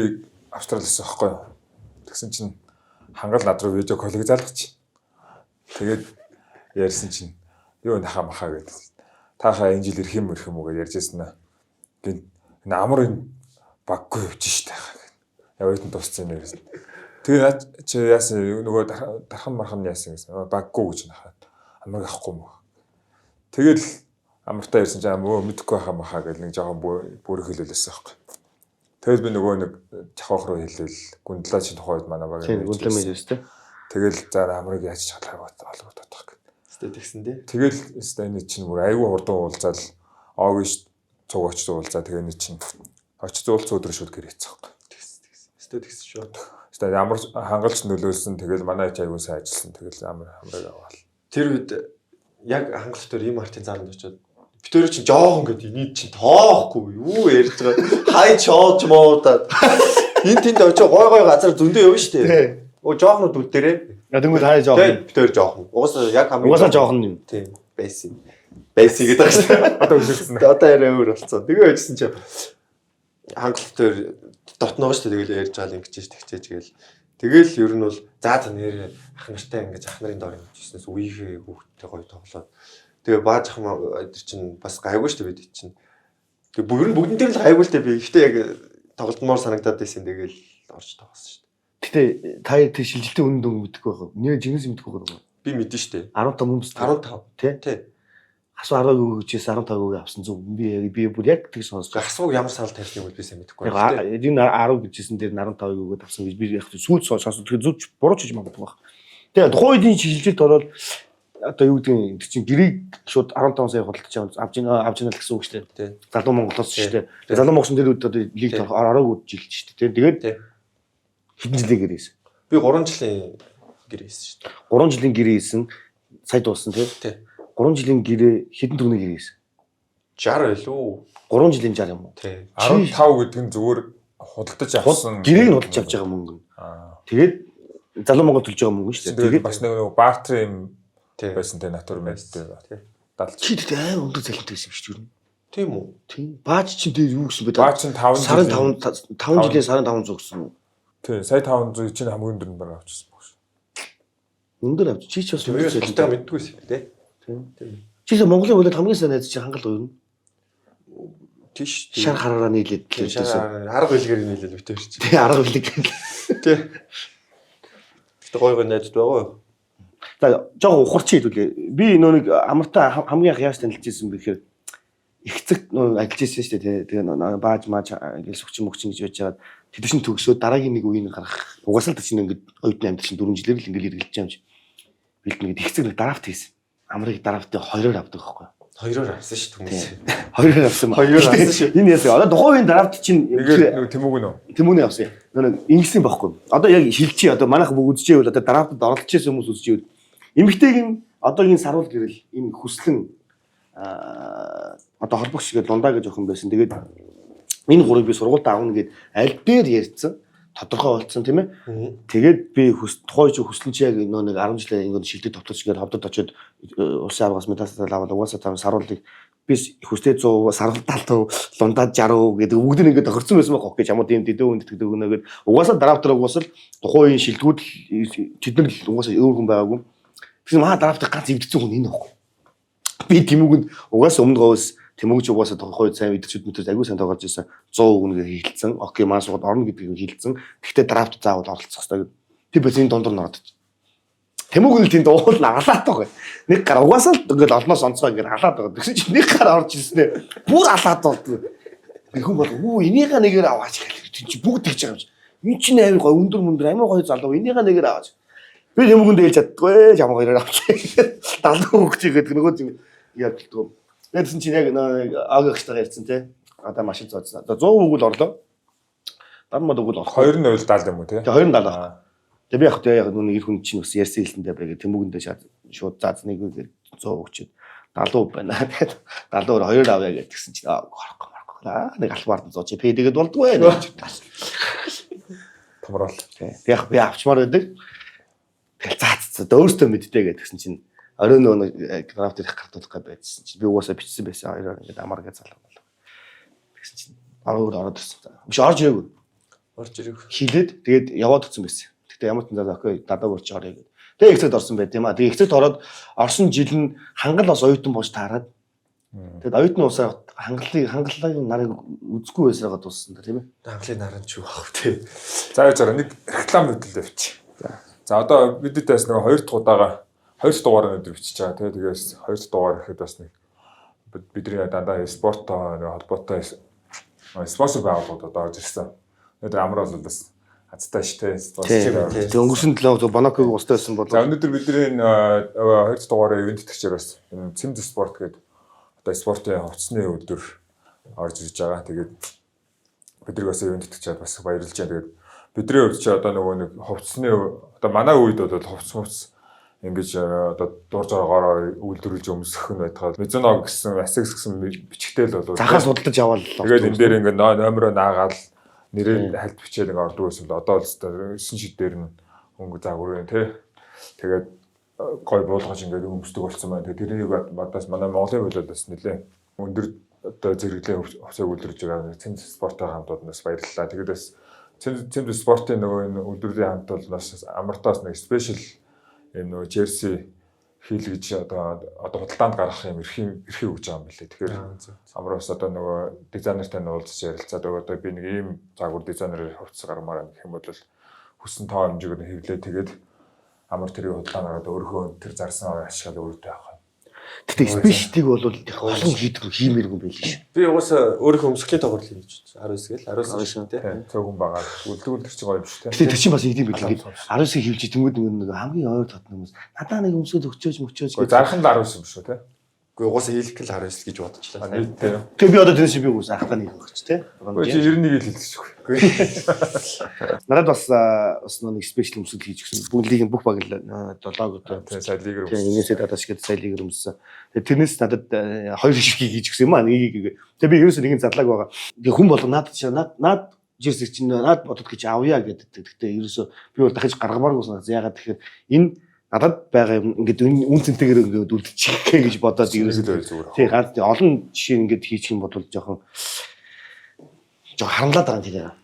Австралиас авахгүй юу. Тэгсэн чинь хангал над руу видео колыг залгач. Тэгээд ярьсан чинь юу нахаа махаа гэдэг. Таахаа энэ жил ирэх юм уу гэж ярьжсэн нэ. Гин амрын баггүй явж штэ. Яваад дууссан юм ярьсан. Тэгээ наа чи яасан нөгөө дархан мархан яасан гэсэн. Баггүй гэж нахаад. Амрыг авахгүй мө. Тэгэл амртаа ярьсан чи өө мэдэхгүй хаа махаа гэл нэг жоохон бүрэг хэлүүлсэн байхгүй. Тэгэл би нөгөө нэг чахах руу хэлээл гүндлаа чи тухайд манай баг юм. Гүндлээ мэж өстэй. Тэгэл за амрыг яаж чадхаа олгоод татах гэв. Өстэй тэгсэн дээ. Тэгэл өстэй энэ чинь бүр айгүй хурдан уулзаал оогш цуг очиж уулзаа тэгээ энэ чинь очиж уулзсан өдөр шууд гэрээцсэн байхгүй. Тэгсэн шүү. Эсвэл ямар хангалж нөлөөлсөн тэгэл манай аягүй сайн ажилласан тэгэл амрыг аваал. Тэр үед яг хангалт төр ийм артын зааланд очиод битүүр чинь жоохон гэдэг нийт чинь тоохгүй юу ярьж байгаа. Хай чоож моодаад энэ тэнд очиж гой газар зөндөө явна шүү дээ. Оо жоохнууд үл дээрээ. Тэнгүүд хай жоохон. Битүүр жоохон. Угаасаа яг хамгийн угаасаа жоохон юм. Тийм. Бэйси гэдэг шүү дээ. Одоо үлдсэн. Одоо арай өөр болцсон. Тэгээ очсон чинь хангалт төр дотноо шүү дээ. Тэгэл ярьж байгаа юм гिचэж тэгчээж гээл. Тэгэл ер нь бол за нэр ах нартай ингэж ах нарын доор явчихснаас үеийнхээ хүүхдтэй гоё тоглоод тэгээ бааж ах эдэр чинь бас гайгүй шүү дээ бид чинь. Тэгээ ер нь бүгдэн дээр л гайгүй л дээ би. Гэхдээ яг тоглолтмоор санагдаад байсан. Тэгэл орж тоглосон шүү дээ. Гэтэ та тэр шилжилтийн үнэнд өгдөг байх. Нэр жинхэнэ мэдэх байх. Би мэдэн шүү дээ. 15 хүмүүс 15 тий. Асуу 10% өгчээс 15% авсан зүг. Би бүр яг тэг сонсож. Асууг ямар санал тавьсныг би сайн мэдэхгүй байна. Энэ 10 гэжсэн дээр 15% өгөөд авсан гэж би яг сүүлд сонсож. Тэгэхээр зүг буруу ч гэж магадгүй байна. Тэгээ тухайн үеийн шилжилт ороод одоо юу гэдэг чинь гэрийг шууд 15 сая худалдаж авч ийн л гэсэн үг шүү дээ. Залуу Монголоос шүү дээ. Залуу Монголын дээр одоо лиг ороогүй жилж шүү дээ. Тэгээд хэдэн жилийн гэрээсэн? Би 3 жилийн гэрээсэн шүү дээ. 3 жилийн гэрээсэн сая дууссан тий. 3 жилийн гэрээ хэдэн төгрөгийн гэрээсэн? 60 байлуу. 3 жилийн 60 юм уу? Тий. 15 гэдэг нь зүгээр худалдаж авсан. Гэрээг нь худалдаж авч байгаа мөнгө. Тэгээд залуу Монгол төлж байгаа мөнгө шүү дээ. Тэгээд бас нэг бартер юм байсан тий натур мэдтэй. Далж. Чи тэгээд аим өндөр залхитай байсан юм шүү дээ. Тийм үү? Тийм. Бааж чинь тэгээд юу гэсэн бэ? Бааж чинь 5 жилийн сарын 500 гэсэн үү? Тий. Сая 500 чинь хамгийн өндөр нь авчихсан баг шүү. Өндөр авч чи ч бас өндөр залхитай мэддгүй шүү дээ. Тийм. Чи Монголын болоод хамгийн сайн найз чи хангал уу юм? Тийш. Шар хараараа нийлээд лээдсэн. Арга билгээр нийлээд битэр чи. Тий, арга билэг. Тий. Гэтэ гойгоо найзд байгаа юу? За жоо ухарч хэлүүлээ. Би нөө нэг амартаа хамгийн анх яаж танилцж ирсэн бэ гэхээр их цагт нөө ажиллаж ирсэн шүү дээ. Тэгээ бааж мааж ингээл сүгчин мөгчин гэж байж байгаа. Тэд чинь төгсөөд дараагийн нэг үеийг гаргах. Угаасаа л чинь ингээд оюутны амьдрал чинь 4 жилээр л ингээл эргэлдэж байгаа юм чи. Бэлдэн ингээд их цаг нэг драфт хийсэн. Амрыг драфтыг 2-оор авдаг байхгүй юу? 2-оор авсан шүү хүмүүс. 2-оор авсан. 2-оор авсан шүү. Энэ ясаа. Одоо тухайн драфт чинь нэг Тэмүүг нөө. Тэмүүний авсан. Нэг ингэсэн байхгүй. Одоо яг шилжиж одоо манайх бүгд үзчихвэл одоо драфтад оролцож байсан хүмүүс үзчихвэл эмэгтэйг нь одоогийн саруул гэрэл энэ хүслэн одоо холбогч шиг дундаа гэж охин байсан. Тэгээд энэ гурыг би сургуульд аавна гэд аль дээр ярьсан тодорхой болцсон тийм ээ. Тэгээд би тухайн чи хүслэн чи яг нэг 10 жилийн ингээд шилдэг товтлож ингээд ховдод очиод улсын авгаас медаль аваад угаасаа тав саруулыг би их үстэй 100, сарвал 70, лундаад 60 гэдэг бүгд нь ингээд тохирсон байсан байхгүй гэж ямар тийм дэдэн үнд гэдэг өгнөгээд угаасаа драфтер угаасаа тухайн шилдэгүүд тэд нар угаасаа өөр хүн байгаагүй. Тэгэхээр маа драфтер ганц эвдсэн хүн энэ байхгүй. Би Тэмүгэнд угаасаа өмнө говьс Тэмүгч угаасаа тухайн сайн эдгчүүд мөтөд агүй сайн тоглож байсан 100 өгнөөр хилэлцэн. Окей, маа сууд орно гэдгийг хилэлцэн. Гэхдээ драфт заавал оролцох хэрэгтэй. Тэр бэзийн дундор нороод. Тэмүгэн тэнд уул агалаад байгаа. Нэг гар угаасаа л ингээд олноос онцгой ингээд халаад байгаа. Тэгсэн чинь нэг гар орж ирснээр бүр алаад болдгоо. Би хүн бол энийгээ нэгээр аваач гэх. Тэг чи бүгд тэгж байгаа юм чи. Энд чинь амар гой өндөр амар гой залуу энийгээ нэгээр аваач. Би Тэмүгэнд ээлж чаддгүй жамаа хоёроор авчлаа. 70 өгч игээд нөгөө юм яаддаг. Тэгсэн чинь яг агаагчтайгаа ярьсан те. Одоо машин зооцсон. Одоо 100 өгөл орлоо. Дармад өгөл орлоо. 2.70 юм уу те? Тэгээ 2.70. Тэгээ би яг нүг ир хүн чинь бас ярьсан хэлсэндээ байгаа Тэмүгэндээ шууд заац нэг 100 өгчөөд 70 байна. Тэгээд 70-оор 2 авъя гэдгсэн чинь орохгүй. Нэг албаар зооч пэдэгэд болдгоо гэж. Томрол. Тэгээ би авчмаар байдаг. Тэгээ заац өөртөө мэддэг гэдгсэн чинь орой нөө графт ирэх гартуулах байжсэн чинь би угаасаа бичсэн байсан хоёроор ингээд амар гэж залгав болов. Тэгсэн чинь ороод ирсэн. Биш орж ирээгүй. Орж ирээгүй. Хилээд тэгээд яваад өгсөн байсан. Гэтэ ямар ч надад окей дадаа урч орё гэдэг. Тэгээ ихцэд орсон байт юм аа. Тэгээ ихцэд ороод орсон жил нь хангал бас оюутан болж таарад. Тэгээд оюутны усаар хангалагын нарыг үзгүй байсараа дууссан тийм ээ. Хангалын наран ч юу ах тий. За яаж байгаа нэг реклам хөдөлгөөн явчих. За одоо бидэд бас нэг 2 дахь удаага 2 дугаар өнөдөр бичиж байгаа тийм. Тэгээс 2 дугаар гэхэд бас нэг бидний дандаа спорттой холбоотой спонсор байгууллагууд одоо орж ирсэн. Тэгээд амар бол бас хацтай штэ спонсор. Тэгээд өнгөрсөн 7 Баноког усттай байсан бол. За өнөөдөр бидний 2 дугаараа ивент тэгчээр бас Цэмд спорт гэдэг одоо спортын хувцсны өдөр орж ирж байгаа. Тэгээд бидний бас ивент тэгчээр бас баярлж байна. Тэгээд бидний хувьд ч одоо нөгөө нэг хувцсны одоо манай үед бол хувц ингэж одоо дурж байгаагаараа үйлдвэрлэж өмсөх нь байтгаад Мизуног гэсэн Асекс гэсэн бичгтэй л бол захаас судалж аваад тэгээд энэ дээр ингээ номероо наагаал нэрээ хальт бичээд ингээ ордог байсан л одоо л 9 шид дээр нь өнгө заагур тий. Тэгээд гой буулгаж ингээ өмсдөг болсон байна. Тэгээд тэрийг бадаас манай Монголын хөлөөс нэлээ өндөр одоо зэрэглээ хувьцааг үйлдвэрлэж байгаа Цэмд спортын хамтууд нас баярлалаа. Тэгээд бас Цэмд спортын нөгөө энэ үйлдвэрлэлийн хамт бол бас амартаас нэг спешиал энэ нөгөө жерси хийлгэж одоо худалдаанд гаргах юм эрхийг өгж байгаа юм билээ. Тэгэхээр амраас одоо нөгөө дизайнертай нь уулзаж ярилцаад одоо би нэг ийм загвар дизайнерээр хувцас гаргамаар гэх юм бол хүссэн тоо хэмжээгээр хэвлээ. Тэгээд амар тэрийг худалдаанаар өөрөө тэр зарсан ашиглал өөртөө авах. Тэгтээ спешиалтиг бол олон хийдэг хиймээргүй байл ш. Би угаасаа өөрийнхөө өмсгөлийн тоглолт хийж байна. 19 гээл 19 тий. Цөөхөн байгаа. Үлдгүүл тэр чинь гоё биш тий. Тэгтээ тэр чинь бас идэм билээ. 19 хийлж тэнгүүд нэг хамгийн ойр татна хүмүүс. Надаа нэг өмсөд өгчөөж гэж. Зархан л 19 юм шүү тий. Гэхдээ угаасаа хийлгэх л 19 гэж бодчихлаа. Тэгээ би одоо тэрнээс би үгүй ахтаа нэг өгч тий. Чи 91 л хэлчихгүй. Надад бас нэг спешиал өмсөд хийж гисэн. Бүгд бүх баг л 7 одоо сая лигэр өмссөн. Инээсээ дадаш гэдэг сая лигэр өмссөн. Тэгээ тэрнээс надад 2 шиг хийж гисэн юм аа. Нэгийг. Тэгээ би ерөөсөө нэг задлаг байгаа. Тэгээ хүн болго наад жирсэг чинь наад бодод гэж авъя гэдэг. Гэхдээ ерөөсөө би бол дахиж гаргамааргүй санаа. Ягаад тэгэхээр энэ надад байгаа юм ингээд үн цэнтэйгээр ингээд үлдчихээ гэж бодоод ерөөсөө тий ганц олон жишээ ингээд хийчих юм бол жоохон харамлаад байгаа юм тийм.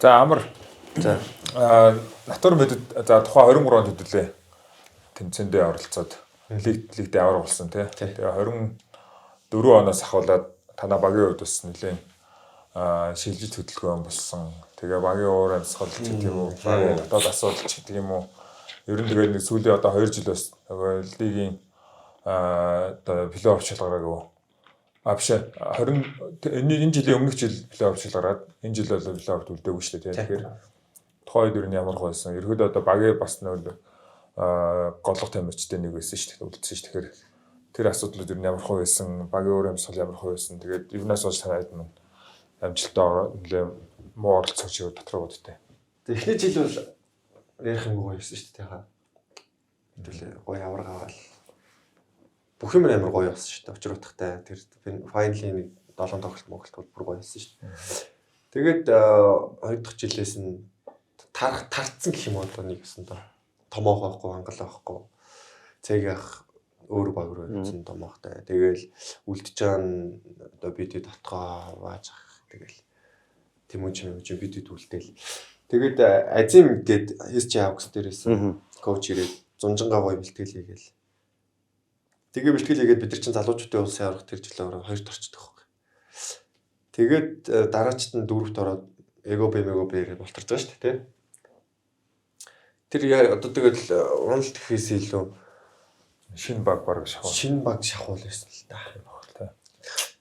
За амар. За натур мэдээд за тухайн 23 онд хөдөлөө. Тэмцээндээ оролцоод лигт аваар болсон тий. Тэгээ 24 оноос ахуулаад танаа багийн хувьд бас нэлээд шилжиж хөдөлгөөн болсон. Тэгээ багийн уур амьсгал ч гэдэг юм уу, багийн дотоод асуудал ч гэдэг юм уу. Ер нь тэгээд нэг сүүлийн одоо 2 жил бас нөгөө лигийн одоо плей-офф шалгараагүй. Биш 20 энэ жилийн өмнөх жил плей-офф шалгараад энэ жил бол плей-оффт үлдээгүй шүү дээ. Тэгэхээр тухайн үед ер нь ямар байсан. Ерөөдөө одоо багийн бас нөл голлох тамирчтай нэг байсан шүү дээ. Үлдсэн шүү. Тэгэхээр тэр асуудлууд юу ямар хөө байсан, багийн өөр амьсгал ямар хөө байсан. Тэгээд юунаас болж танайд мань амжилттай нэлээ муу оролцож яваад дотроо бодтой. Тэгээд эхний жил бол ярих юм гоё байсан шүү дээ. Яга. Хэдүүлээ гоё аваргаавал. Бүх юм амар гоё болсон шүү дээ. Учир утгатай тэр файнлийн 7 тоглолт бол бүр гоё болсон шүү дээ. Тэгээд 2 дахь жилээс нь тарцсан гэх юм одоо нэг гэсэн доо. Томоохоохгүй, хангалаахгүй. Цэг ах өөр баг руу явсан томоохтай. Тэгээл үлдэж чаан одоо бид дотгоо вааж ах. Тэгээл тэмүүч бид үлдээл. Тэгээд азим гээд HC Август дээрээс коуч ирээд зунжангаа гоё бэлтгэл хийгээл. Тэгээ бэлтгэл хийгээд бид нар чинь залуучуудын улсын аврах тэр жилээр 2 орчдөг байхгүй. Тэгээд дараачд нь 4-т ороод эго бэмэгээр болторч байгаа шүү дээ, тий. Тэр одоо тэгэл уналт гэхээс илүү шинэ баг шахуул. Шинэ баг шахуул байсан л да.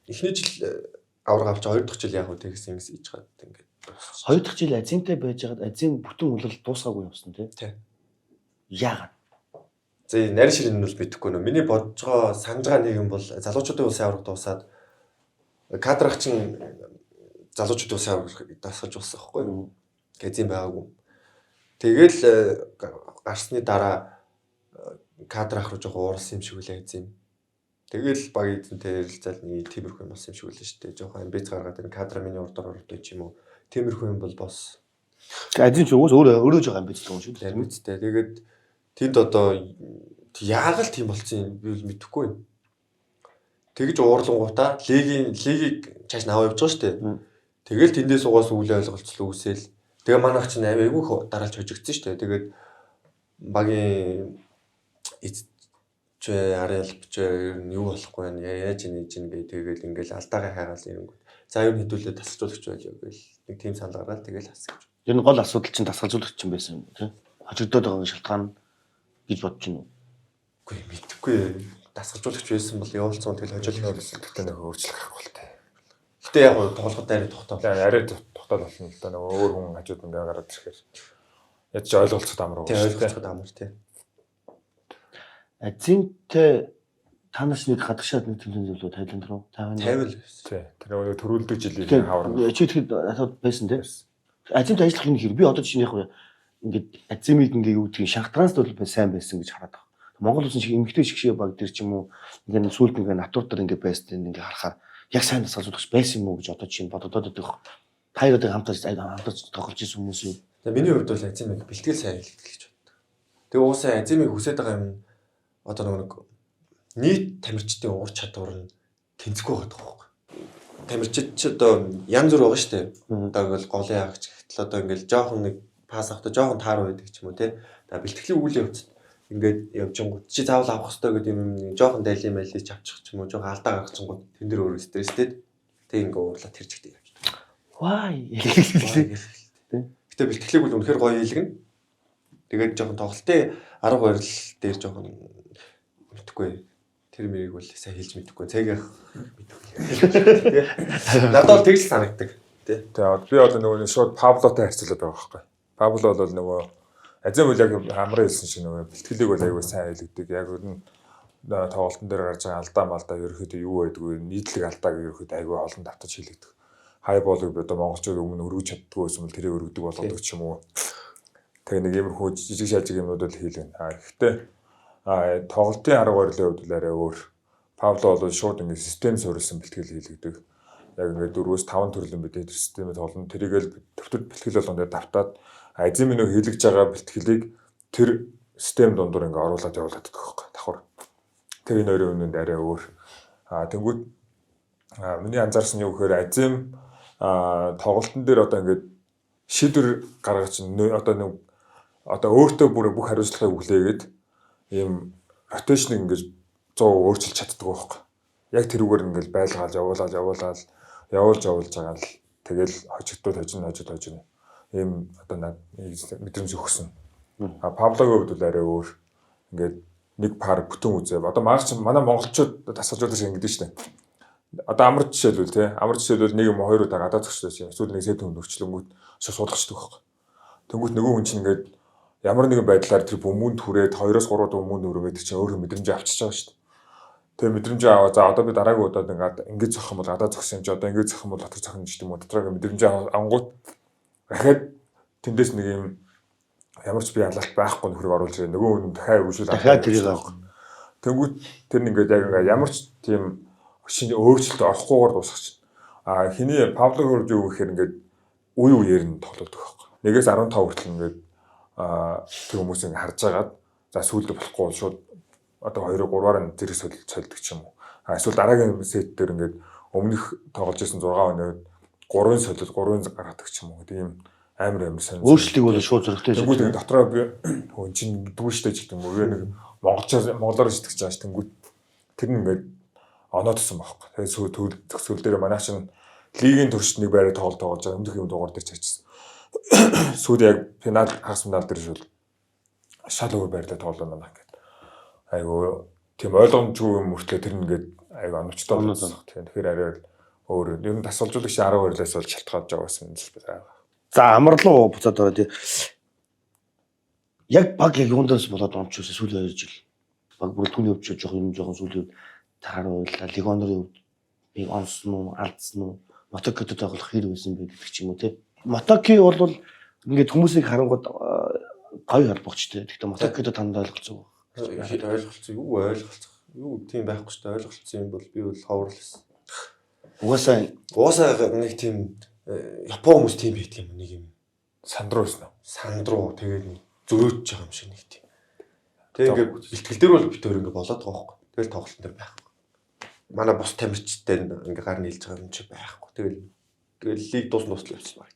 Эхний жил авраг авч 2 дахь жил яг үү тэгсэн ингэж хийж гад ингээд 2 дахь жил азимтай байж хагаад азим бүтэн үлрэл дуусгаагүй явсан тий. Яагаад? За нарийн ширэн нь бол бидэхгүй нөө. Миний бодож байгаа санаж байгаа нэг юм бол залуучуудын улсын авраг дуусаад кадрах чинь залуучуудын улсын авраг дасгаж болсон байхгүй юу? Гэзим байгаагүй. Тэгэл гарсны дараа кадрах руу жоохон уурсан юм шиг үлээ эзэм. Тэгэл баг эзэнтэй ярилцал нэг тиймэрхүү юм болсон юм шиг үлээ шүү дээ. Жоохон амбиц гаргаад энэ кадра миний урдаар ордог юм уу? Тиймэрхүү юм бол босс. Азим ч уус өөрөө жоохон амбицтай юм шүү дээ. Амбицтай. Тэгээд тэнд одоо яагаад тийм болсон юм би мэдэхгүй байна. Тэгж уурлангуудаа лигийг чааш наваа явж байгаа шүү дээ. Тэгэл тэндээс угаас үйл ойлголцол үүсэл. Тэгээ манайх чинь айгүй дараалж хожигдсон шүү дээ. Тэгээд багийн арилбч юу болохгүй байна. Яаж нээж ин гээ тэгэл ингээл алдаагаа хайгаал ирэнгүүт. За юу хэдүүлээ тасалжуулагч байлаа гэл нэг тийм санал гаргаад тэгэл хас гэж. Тэр нь гол асуудал чинь тасгалжуулагч юм байсан юм тийм. Хожигдоод байгаа шалтгаан гэж бодож байна уу? Үгүй мэдхгүй. Тасгалжуулагч байсан бол явуулсан тэгэл хожигдоод байсан. Гэтэ нэг өөрчлөх хэрэгтэй болтой. Гэтэ яг тоглоход арай тогтоол. Арай тогтоол болно л да. Нэг өөр хүн хажууд ингээ гараад ирэхээр яаж ч ойлголцоход амар уу. Тийм ойлголцоход амар тийм. Азимтэй танаас нэг гадагшаад нэг тэмцээн зөвлөө Тайланд руу 50 л байсан. Тий. Тэр нөгөө төрүүлдэг жилийн хавар. Чи тэгэхэд асуудал байсан тийм. Азимтай ажиллах юм хэр би одоо чинь яг ингээд азимыг ингээ юу гэдгийг шахтранс бол сайн байсан гэж хараад байгаа. Монгол улсын шиг эмгтэй шгшээ баг тэр ч юм уу ингээ сүүлд ингээ натуртар ингээ байсан ингээ харахаар яг сайн тасгалжуулагч байсан юм уу гэж одоо чинь бодоод байгаа. Тайруудыг хамтарч тоглож ирсэн хүмүүс юу? Тэгээ миний хувьд бол азимыг бэлтгэл сайн хэлдэг гэж боддог. Тэгээ уусаа азимыг хүсэж байгаа юм одоо нэг нийт тамирчдын уур чадвар нь тэнцэхгүй байгаа байхгүй. Тамирчид ч одоо янз бүр байгаа шүү дээ. Одоо ингээл голын агч гэтэл одоо ингээл жоохон нэг пас авахта жоохон таар байдаг ч юм уу те. За бэлтгэлийн үйл явц ингээд явжингууд чи заавал авах хэрэгтэй гэдэг юм жоохон дайли мэлиж авчих ч юм уу жоохон алдаа гаргachингууд тэн дээр өөрөө стресстэй. Тэг ингээ уурлаа тэрчгтэй явж. Вай. Гэтэ бэлтгэлийг бол үнэхээр гоё хийлгэн. Тэгээд жоохон тоглолтын арга барил дээр жоохон мэдхгүй. Тэр мэрийг бол сайн хэлж мэдэхгүй. Цайгийнх мэдэхгүй. Надад бол тэгж санагддаг. Тэ. Тэгээд би бол нөгөө шууд Павлотой харьцуулаад байгаа байхгүй. Павло бол нөгөө азим үл яг амраа хэлсэн шиг нөгөө бэлтгэлийг бол аягүй сайн хэлэгдэг. Яг өрн тоглолтын дээр гарч байгаа алдаа малдаа ерөөхдөө юу байдгүй нийтлэг алдааг ерөөхдөө аягүй олон давтаж хэлэгдэг. Хай болог одоо монголчууд өмнө өргөж чаддгүй байсан бол тэрийг өргөдөг болгодог ч юм уу. Тэгээ нэг иймэрхүү жижиг шалжиг юмнууд л хийлгэн. Гэхдээ тоглолтын арга барилын хувьд арай өөр. Павло бол шууд ингэ систем суурилсан бэлтгэл хийлгдэг. Яг ингэ 4-5 төрлийн бид тэр системээ тоглоно. Тэрийгэл төвтөд бэлтгэл болгоно давтаад азимын нөх хийлгэж байгаа бэлтгэлийг тэр систем дундуур ингэ оруулаад явуулдаг байхгүй давхар. Тэр энэ хоёрын үнэнд арай өөр. Тэнгүүд миний анзаарсан юу гэхээр азим тоглолтын дээр одоо ингэ шийдвэр гаргаж одоо өөртөө бүр бүх хариуцлагыг өглөөгээд ийм ротейшн ингэж 100 өөрчилж чаддаг байхгүй. Яг тэрүүгээр ингээл байлгаал явуулж байгаа л тэгэл хожигдууд хожино. Ийм одоо мэдрэмж өгсөн. Павлогийн хувьд бол арай өөр. Ингээд нэг пар бүтэн үзээ. Одоо манай монголчууд тасгалжуулагч ингэдэж штэ. Одоо амар жишээлбэл тий. Амар жишээлбэл нэг юм хоёр удаа гадаад зогсож байна. Эсвэл нэг сэт хүн нөхчлөнгүүд суулгачдаг байхгүй. Тэнгүүт нөгөө хүн чинь ингээд ямар нэгэн байдлаар тэр бөмбөнд хүрээд 2-3 бөмбөнд өрөөгээд чинь өөрөө мэдрэмж авчиж байгаа шүү дээ. Тэгээ мэдрэмж аваа за одоо би дараагийн удаад ингээд зохих юм бол гадаа зогсон юм чи одоо ингээд зохих юм бол дотор зохино гэдэг юм уу дотроо мэдрэмж авангууд дахиад тэндээс нэг юм ямар ч бие алалт байхгүй нөхрийг оруулж ирээ нөгөө хүн дахиад үргэлжлүүлж дахиад тэрийг авах. Тэнгүүд тэр нь ингээд яг ямар ч тийм шинэ өөрчлөлт орохгүйгээр дуусгач. Хиний Павло хөрж юу гэхээр ингээд үе үеэр нь тоглодог байхгүй. 1-15 хүртэл ингээд тэр хүмүүсийг харж агаад за сүүлдээ болохгүй шууд одоо 2-3-аар нь зэрэг солидог ч юм уу. Эсвэл дараагийн сет дээр ингээд өмнөх тоглож исэн 6 өнөө 3-ын солиод 3-ын гаргадаг ч юм уу. Тийм амар сонь. Өөрчлөлтийг бол шууд зөрөгтэй. Тэнгүүд дотроо би хүн чинь дүүштэй ч гэдэг юм уу. Нэг монголоор сэтгэж байгаа ш тэнгүүд тэр нь ингээд оноодсон байхгүй. Тэгээ зөвсөл дээр манай чинь лигийн төрчд нэг байраа тоглож байгаа өмнөх юм дугаар дээр ч очсон. Сүүл яг финал хагас финал дээр шул шал өөр байрлал тоглоно надаа ингээд. Айгу тийм ойлгомжгүй юм мөртлөө тэр нэгээд айгу оновчтой болсон. Тэгэхээр арай өөр ер нь тасалжуулагч 10 байрлалаас бол шалтгаалж байгаа гэсэн зүйл. За амарлуу буцаад ороо тий. Яг баг яг юундаас болоод онцгойс сүүлийн 2 жил. Баг бүр түүний өвч жоохон сүүлийн таараа уйлаа. Легонорын нэг онсон уу, алдсан уу, Мотокитой тоглох хэр байсан бэ гэдэг ч юм уу тий. Мотоки бол ингээд хүмүүсийг харангууд гоё холбогчтой. Гэхдээ Мотокитой танд ойлголцоо. Ойлголцоо юу ойлголцох. Юу тийм байхгүй шүү дээ. Ойлголцсон юм бол би бол ховрлсон. Угаасаа нэг тийм Япон хүмүүс тийм байдаг юм нэг юм. Сандруу байсан уу? Сандруу тэгээд зөрөөж байгаа юм шиг нэг тийм. Тэгээ ингээд бэлтгэл дээр бол битээр ингээд болоод байгаа байхгүй. Тэгэл тоглолтын дээр байхгүй. Манай бус тамирчтай ингээ гар нийлж байгаа юм чи байхгүй. Тэгэл лиг дуусна явчихсан баг.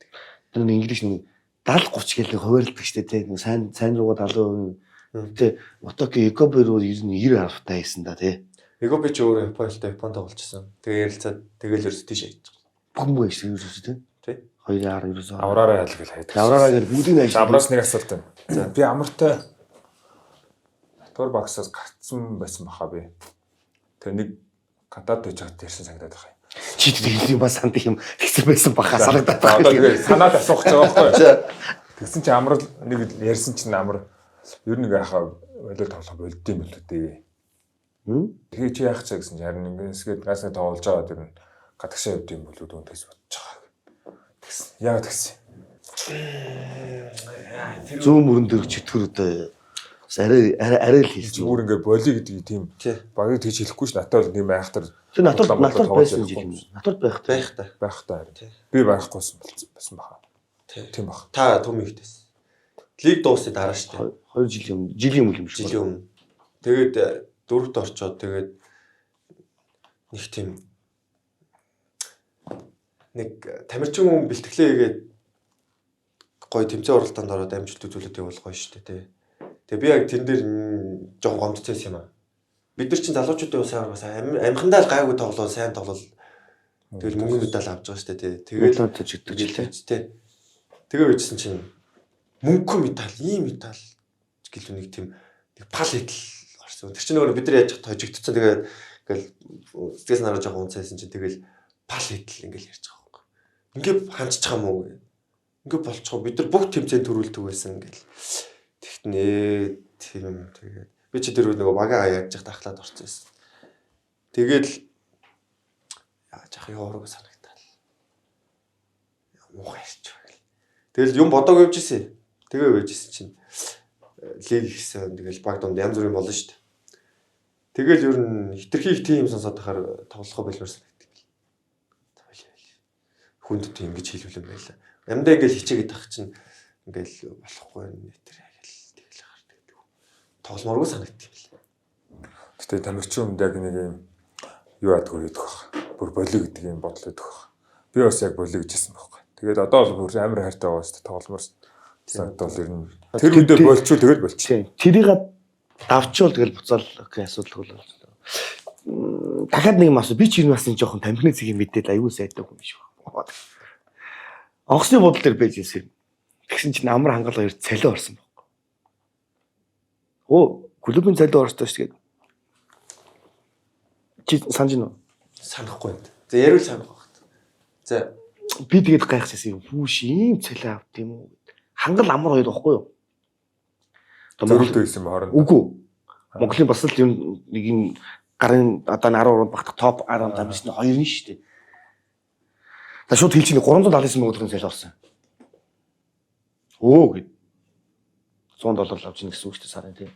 Тэр нэг инглиш нэг 70-30 гэлээ хуваарлдаг штэ тий. Сайн руугаа 70%. Тэ Мотоки Экоби руу 90 авахтай хийсэн да тий. Экоби ч өөрөө Япон тоглолцсон. Тэгээ ярилцаад тэгэл ерөөс тийш хайж байгаа. Бөмбөг шүү дээ тий. 2-аар ерөөсөө авраараа ял гэл хайдаг. Авраараа гэл бүгдийг ажиж. Авраас нэг асуулт байна. За би амартай төр багсаас гарцсан байсан баха би. Тэгээ нэг гадаад байж хаад ярьсан санагдаад байна. Чи тэгээд юм бас санд юм тэгсэн байсан баха санагдаад байна. Одоо тэгээ санаад асуух гэж байгаа байхгүй. Тэгсэн чи амар нэг ярьсан чинь амар ер нь яхаа болол тоглох болд юм болоо дээ. Тэгээ чи яах чаа гэсэн чи харин ингэсгээд гасны тоглож байгаа тэр нь гадагшаа явд юм болоо түүнээс бодож байгаа. Тэгсэн. Яг тэгсэн. Зүүн мөрөн дээр чөтгөр өдөө арай л хийсэн. Зүгээр ингээ боли гэдэг тийм багыг тэгж хэлэхгүй ш натаа бол тийм айхтар. Тэр натурд байсан жил юм. Натурд байх та. Би байхгүйсэн байсан баха. Тийм бах. Та том ихтэйс. Лиг дуусны дараа шүү дээ. 2 жилийн өмнө шүү. Жилийн өмнө. Тэгээд 4-т орчоод тэгээд нэг тийм нэг тамирчин хүн бэлтгэлээ хийгээд гоё тэмцээн оролтоонд ороод амжилт үзүүлээд явал гоё шүү дээ. Тэгээ би яг тэн дээр жоохон гомдсон юм аа. Бид нар чинь залуучуудын усаар бас амхандаа л гайгүй тоглоо, сайн тоглол. Тэгэл мөнгө медаль авч байгаа шүү дээ. Тэгээд тэгээ үйдсэн чинь мөнгө медаль, ийм медаль гэлүү нэг тийм нэг пал идэл орсон. Тэр чинь өөрөө бид нар яаж хожигдсон. Тэгээд ингээл стээс нараа жоохон унцаасан чинь тэгэл пал идэл ингээл ярьж байгаа юм. Ингээ ханчиж байгаа юм уу? Ингээ болчихоо бид нар бүх тэмцээнд төрүүлдэг байсан ингээл. Тэгтнээ тийм тэгээд би чи тэр нөгөө багаа яаж яах тахлаад орсон байсан. Тэгэл яаж яах ёорог санагтаал. Муухай ярьж байгаа. Тэгэл юм бодог явж ирсэн. Тэгээ байжсэн чинь лиг хийсэн тэгэл баг донд янз бүрийн болно шүү дээ. Тэгэл ер нь хитрхийг тийм сонсоод байхаар тоглохоо болморсон гэдэг. Хүнд тийм ингэж хэлүүлэн байлаа. Амьдаа ингээл хичээгээд тах чинь ингээл болохгүй нэтэр тэгэл тэгэл хардаг. Тогломооргүй санагдчих юм л. Гэтэ тамирчин хүнд яг нэг юм юу ядгүй гэдэг баг. Бүр болио гэдэг юм бодлоо өгөх. Би бас яг болио гэжсэн байхгүй. Тэгээд одоо бол бүр амар хайртай байгаа шүү дээ тогломоор. Санагдвал ер нь тэр үедээ болчихвол тэгэл болчих. Тэрийг давчвал тэгэл буцаал окей асуудал бол. Дахиад нэг юм асуу би ч энэ бас нэг жоохон тамхины цэгийн мэдээлэл аюул сайтай хүн биш байна. Онгоцны бодол дээр байж ирсэн. Тэгсэн чинь амар хангал хоёр цалин орсон байхгүй. Клубын цалин орсон шүү дээ. Чи санаж байна уу? Санахгүй байна. За ярил санах багт. За би тэгээд гайхчихсан юм. Хүүш ийм цалин авт юм уу? Хангал амар хоёр баггүй юу? Зөрүүлдэг гэсэн юм хооронд. Үгүй. Монголын бас л юм нэг юм гарын одоо 13-нд багтах топ 10 тамирчны хоёр нь шүү дээ. Та шууд хэлчихний 379 мянган төгрөгийн цалин орсон. Өө гэд. $100 авч ийн гэсэн үг шүү дээ сарын тийм.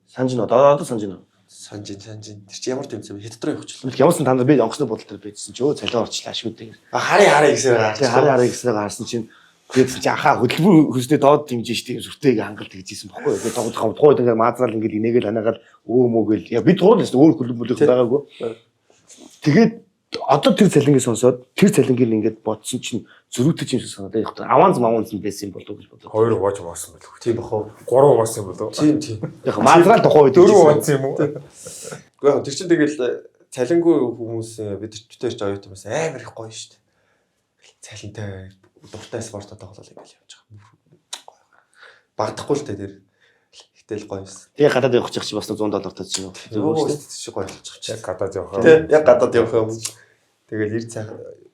Санж нь одоо санж нь. Санж. Тэр чи ямар тэмцээн хэд дотроо явах ч. Ямарсан та нар би онгоцны бодол дээр байжсэн чи өө цалин орчлаа шүү дээ. Хараа гэсээр гарч. Тэгээ хараа гэсээр гарсан чинь тэгээд чи ахаа хөдөлмөр хөснөө доод дэмжиж штеп сүртэйг хангалт хийжсэн баггүй. Тэгээд тоглох тухайд ингээд маазраал ингээд инээгээл ханаагаад өөмөөгөл яа бид туурал шүү өөр хөдөлмөрлөх байгаагүй. Тэгээд одоо тэр цалингийн сонсоод тэр цалингийн ингээд бодсон чинь зөрүүтэй юм шиг санагдаад явах. Аванс байсан юм болов уу гэж бодлоо. 2 хувааж боосон болов. Тийм бахав. 3 хуваасан юм болов. Тийм. Яг маазраал тухай үед 4 хуваасан юм уу? Гэхдээ яг тэр чинь тэгэл цалингүй хүмүүс бид ч оюутан хүмүүс амар их гоё шүү дээ. Цалинтай дуртай спортод тоглол ингээл явж байгаа. Багдахгүй л дээ тэр. Гэтэл гоё юмсан. Тэгээ гадаад явахчих чи бас $100 таач чинь. Өө чи гоё болж байгаа. Яг гадаад явах. Яг гадаад явах юм. Тэгэл ир цай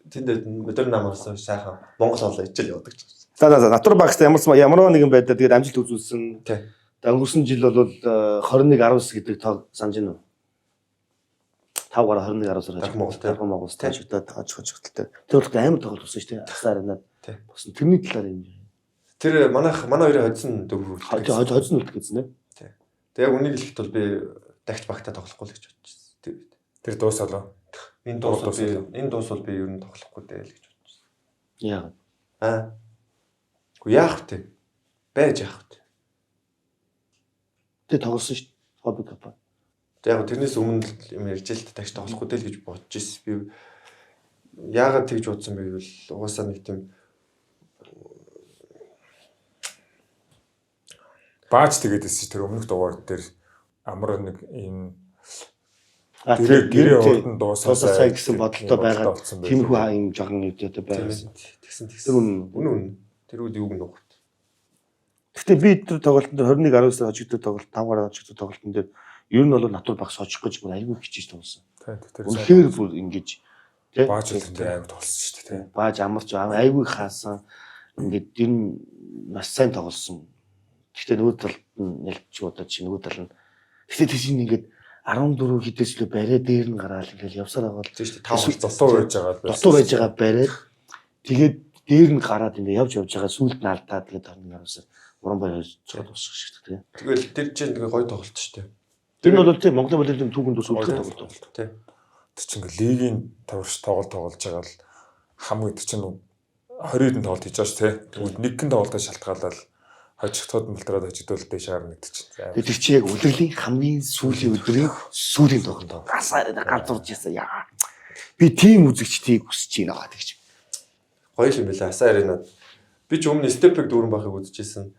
тэнд өдөр намарсан сайхан Монгол хоолоо ичил явдаг ч. За натур багста ямар нэгэн байдлаар тэгээд амжилт үзүүлсэн. Тий. Өнгөрсөн жил бол 21-19 гэдэг тоо санаж байна уу? 5-гаар 21-19 Дархан Монголд таажигдаад тааж хөжигдэлтэй. Тэр бол амар тоглолт болсон шүү дээ. Асаар наа. Болсон тэрний талаар юм. Тэр манай хоёрын хоцсон дөрөв. Хоцсон үлдэх гэсэн нэ. Тий. Тэг яг үнийг хэлэхэд бол би дахиж багтаа тоглохгүй л гэж бодчихсон. Тэр дуусалаа. Энэ дуус бол би ер нь тоглохгүй дээ л гэж бодчихсон. Яагаад? Уу яах вэ? Байж яах вэ? Тэ тоглосон шүү дээ. Хобби капа. Тэг яг тэрнээс өмнө юм ярьж л дахиж тоглохгүй дээ л гэж бодож ирсэн. Би яагаад тэгж бодсон бэ гэвэл угаасаа нэг тийм Бааж тэгээдсэн тэр өмнөх дугаар дээр амар нэг юм тэр гэрээ урд нь дуусаасаа гэсэн бодолтой байгаа. Тиймэрхүү юм жоохон үедээ байсан. Тэгсэн. Үнэн. Тэр үед юу гэнэ нугт. Гэтэ би тэр тоглолтод 21-19 хожигдод тоглолт 5-гаар хожигдод тоглолтын дээр ер нь бол натур багс хожих гэж бүр аягүй хичээж тоглосон. Үнэхээр бүр ингэж тий бааж үлдээ аягүй тоглосон шүү дээ тий. Бааж амарч аягүй хаасан. Ингээд ер нь маш сайн тоглосон. Гэхдээ нөгөө талд нь ялч удаа чи нөгөө тал нь. Гэхдээ тийш ингээд 14 хідээс л барай дээр нь гараал ингээл явсаар байгаа л тийм шүү дээ. 5 дутуу байж байгаа. Дутуу байж байгаа барай. Тэгээд дээр нь гараад ингээд явж байгаа сүлд нь алдаа тэгээд орны араас уран баяр цогт усах шиг тий. Тэгэл тэр чинь ингээ гоё тоглолт шүү дээ. Тэр нь бол тий Монголын волейболын түүхэнд ус үлдэх тоглолт тий. Тэр чинь ингээ лигийн таварш тоглож байгаа л хамгийн тэр чинь 20-д тоглолт хийж байгаа шүү тий. Тэгвэл нэгэн тоглолтоо шалтгаалаад хожигдоход мэлтраад хожигдвол дэшаар нэгдэг чинь. Тэр чи яг өдрийн хамгийн сүүлийн өдрийн сүүлийн тоглолт. Гасаар ганцурж ясаа яа. Би тим үзэгчдийг хүсэж байна тэгж. Гоё юм байлаа. Асаа арена. Би ч өмнө степэг дүүрэн байхыг үзчихсэн.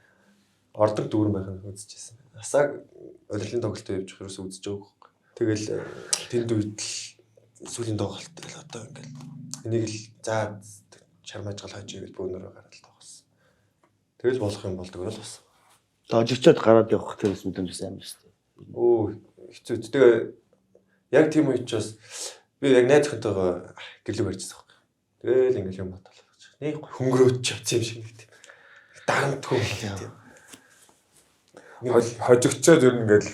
Ордог дүүрэн байхыг үзчихсэн. Асаа олимпийн тоглолтод явж ерөөсөө үзэж байгаа. Тэгэл тэнд үед л сүүлийн тоглолт одоо ингээл энийг л за чармаажгал хойж ивэл бөөнөрөө гараад тоглосон. Тэгэл болох юм болдог бол бас. Дожигчод гараад явах тэрс мэдрэмж амар шүү дээ. Өө хэцүү. Тэгээ яг тийм үед ч бас би яг найз охинтойгоо гэрлэг барьжсан байхгүй. Тэгэл ингээл юм бодлоо. Нэг хөнгөрөөч явц юм шиг тийм. Дарамтгүй тийм. Хожигчод ер нь ингээл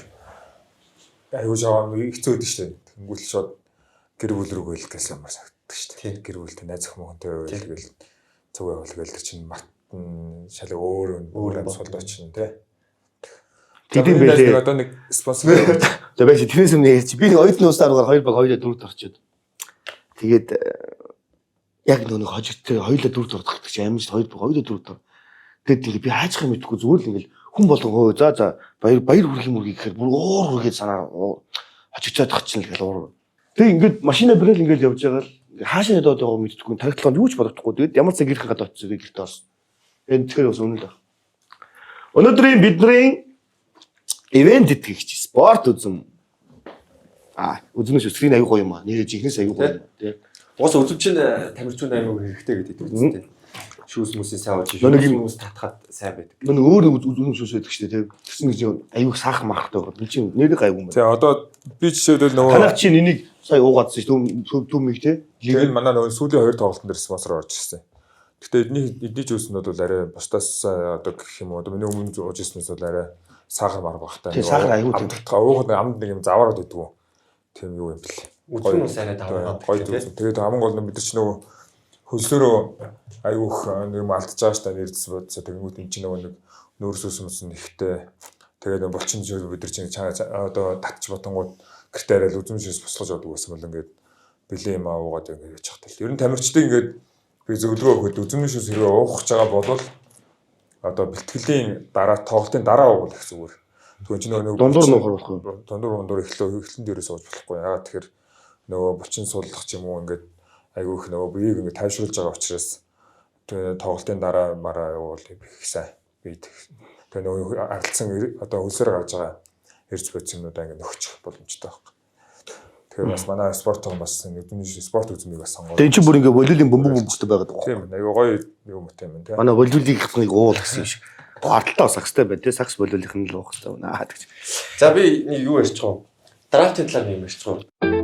аюу жаа хэцүү өгдөө шүү дээ. Тэнгүүл шууд гэр бүл рүү гээл гэсэн юм санагддаг шүү дээ. Гэр бүлтэй найз охинтой гээл цуг явал гээл тэр чинь мат шал өөр асуудал чинь тий. Тийм байлээ. Одоо нэг спонсор. За байж тэрнээс өмнө ярьчих. Би оюутны ус дараагаар 2 баг 2-4-д орчод. Тэгээд яг нэг хожигтой 2-4-д ордог гэж амин шүү 2 баг 2-4-д ор. Тэгээд би хайчих юм мэдгүй зүгээр л ингээл хүн болгон хөө за баяр хүрх юм уу гэхээр бүр уур үргээд санаа хожигчод тахчихна л гэл уур. Тэг ингээд машина брэйл ингээл явж байгаа л хаашаа ядаад байгааг мэддэггүй тархитлогонд юу ч бодохгүй. Тэгээд ямар цаг гэрхэн гадаа очиж гэртээ орсон. Энэ тэгэхээр бас үнэн л байна. Өнөөдрийн бидний ивент итгэгч спорт үзэм. Үзмэш скрин аягүй гоё юм аа. Нэрээ жинхэнэс аягүй гоё тий. Уус үзүүч нь тамирчууд аймаг хэрэгтэй гэдэг үстэй. Шүүс мүсийн сайн болж хүмүүс татхад сайн байдаг. Нэг өөр үзмэш шүүс байдаг шүү дээ тий. Тэгсэн гэж аягүй саах махтай байгаа. Би чинь нэрийг аягүй юм. За одоо би жишээлбэл нөгөө танах чинь энийг сая уугаадсан шүү. Түмийг тий. Тэгээд манай нөгөө сүүлийн 2 тоглолтын дээр спонсор орж ирсэн. Гэтэ эдний жүүс нь бол арай бусдаас одоо гэх юм уу одоо миний өмнө ууж ирснээс бол арай сахар мар багтай. Тийм сахар аюул тийм. Уугаад амд нэг юм заваараад байдгүй. Тийм юу юм бэл. Үзмэн ус арай даваад. Тэгээд хамгийн гол нь бид нар ч нөгөө хөлсөөрөө аюух нэг юм алдчихж байгаа ш та нэрдс бодсоо тэгэнгүүт эн чинь нөгөө нэг нүүрс усмс нэгтэй тэгээд булчин жил бид нар чинь одоо татч ботонгууд гэртээ арай үзмжээс босгож авдаг байсан бол ингээд бэлээ юм уугаад ингээд яж хатал. Ер нь тамирчдыг ингээд би зөвлөгөө өгөхөд үзмжээс хэрэг уух гэж байгаа бол одоо бэлтгэлийн дараа тоглолтын дараа уугуул их зүгээр. Тэгвэл чи нөгөө дундуур нуухар болохгүй. Дундуур эхлэн дээрээс ууж болохгүй. Ягаад тэгэхээр нөгөө булчин суулгах ч юм уу ингээд айгүй их нөгөө биеийг ингээд тайвшруулж байгаа учраас тэгээ тоглолтын дараа мараа явуул их сайн бий. Тэгээ нөгөө аралцсан одоо хөлсөөр гарч байгаа эрж бодис юмнуудаа ингээд нөхчих боломжтой байна. Тэгээ бас манай спорт том бас нэг спорт үзмийг бас сонгоо. Тэгээ чи бүр ингээд волейболын бөмбөгтэй байгаад байгаа. Тийм айгүй гоё юм уу тийм тийм. Манай волейболын ихнийг уул гэсэн юм шиг. Ардталтаа сакстай байна тий. Сакс волейболынх нь л уух хэрэгтэй байна. Аа гэж. За би нэг юу ярьчих вэ? Драфтын талаар юм ярьчих вэ?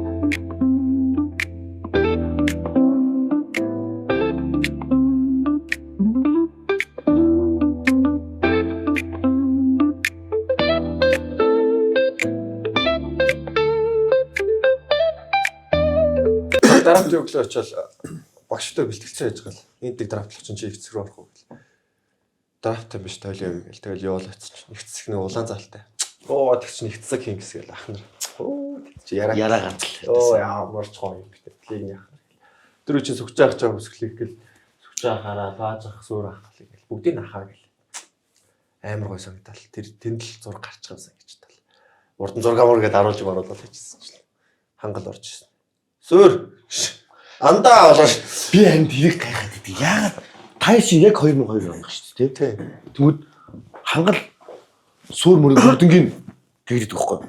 Драфт өглөө очивол багштай бэлтгэцэн яж гал. Энд драфтлах чинь чи хэвцэг рүү орох уу гэл. Драфт юм биш тойлоо явъя гэл. Тэгэл явал очиж нэгцэх нэг улаан залтай. Оо тэг чи нэгцэг хин гэсгээл ах нар. Оо чи яраа ганц л. Оо ямар ч гоё юм бэ. Плейн яах. Тэр үчи сүгж авах чам өсгөлийг гэл. Сүгж авахаараа бааж ах зөөр авах гэл. Бүгдийг ахаа гэл. Амар гой санагдал. Тэр тэндэл зураг гарчихсан гэж тал. Урдан зураг амар гэдээ харуулж маруулаад хийчихсэн чинь. Хангал орж ирсэн. Зөөр андаа болоош. Би харин тэрийг гайхаад идэв. Яагаад та чи яг 2002 он шүү дээ тий. Тэгмүүд хангал суур мөрөг бүрдэнгийн тэгээд байхгүй.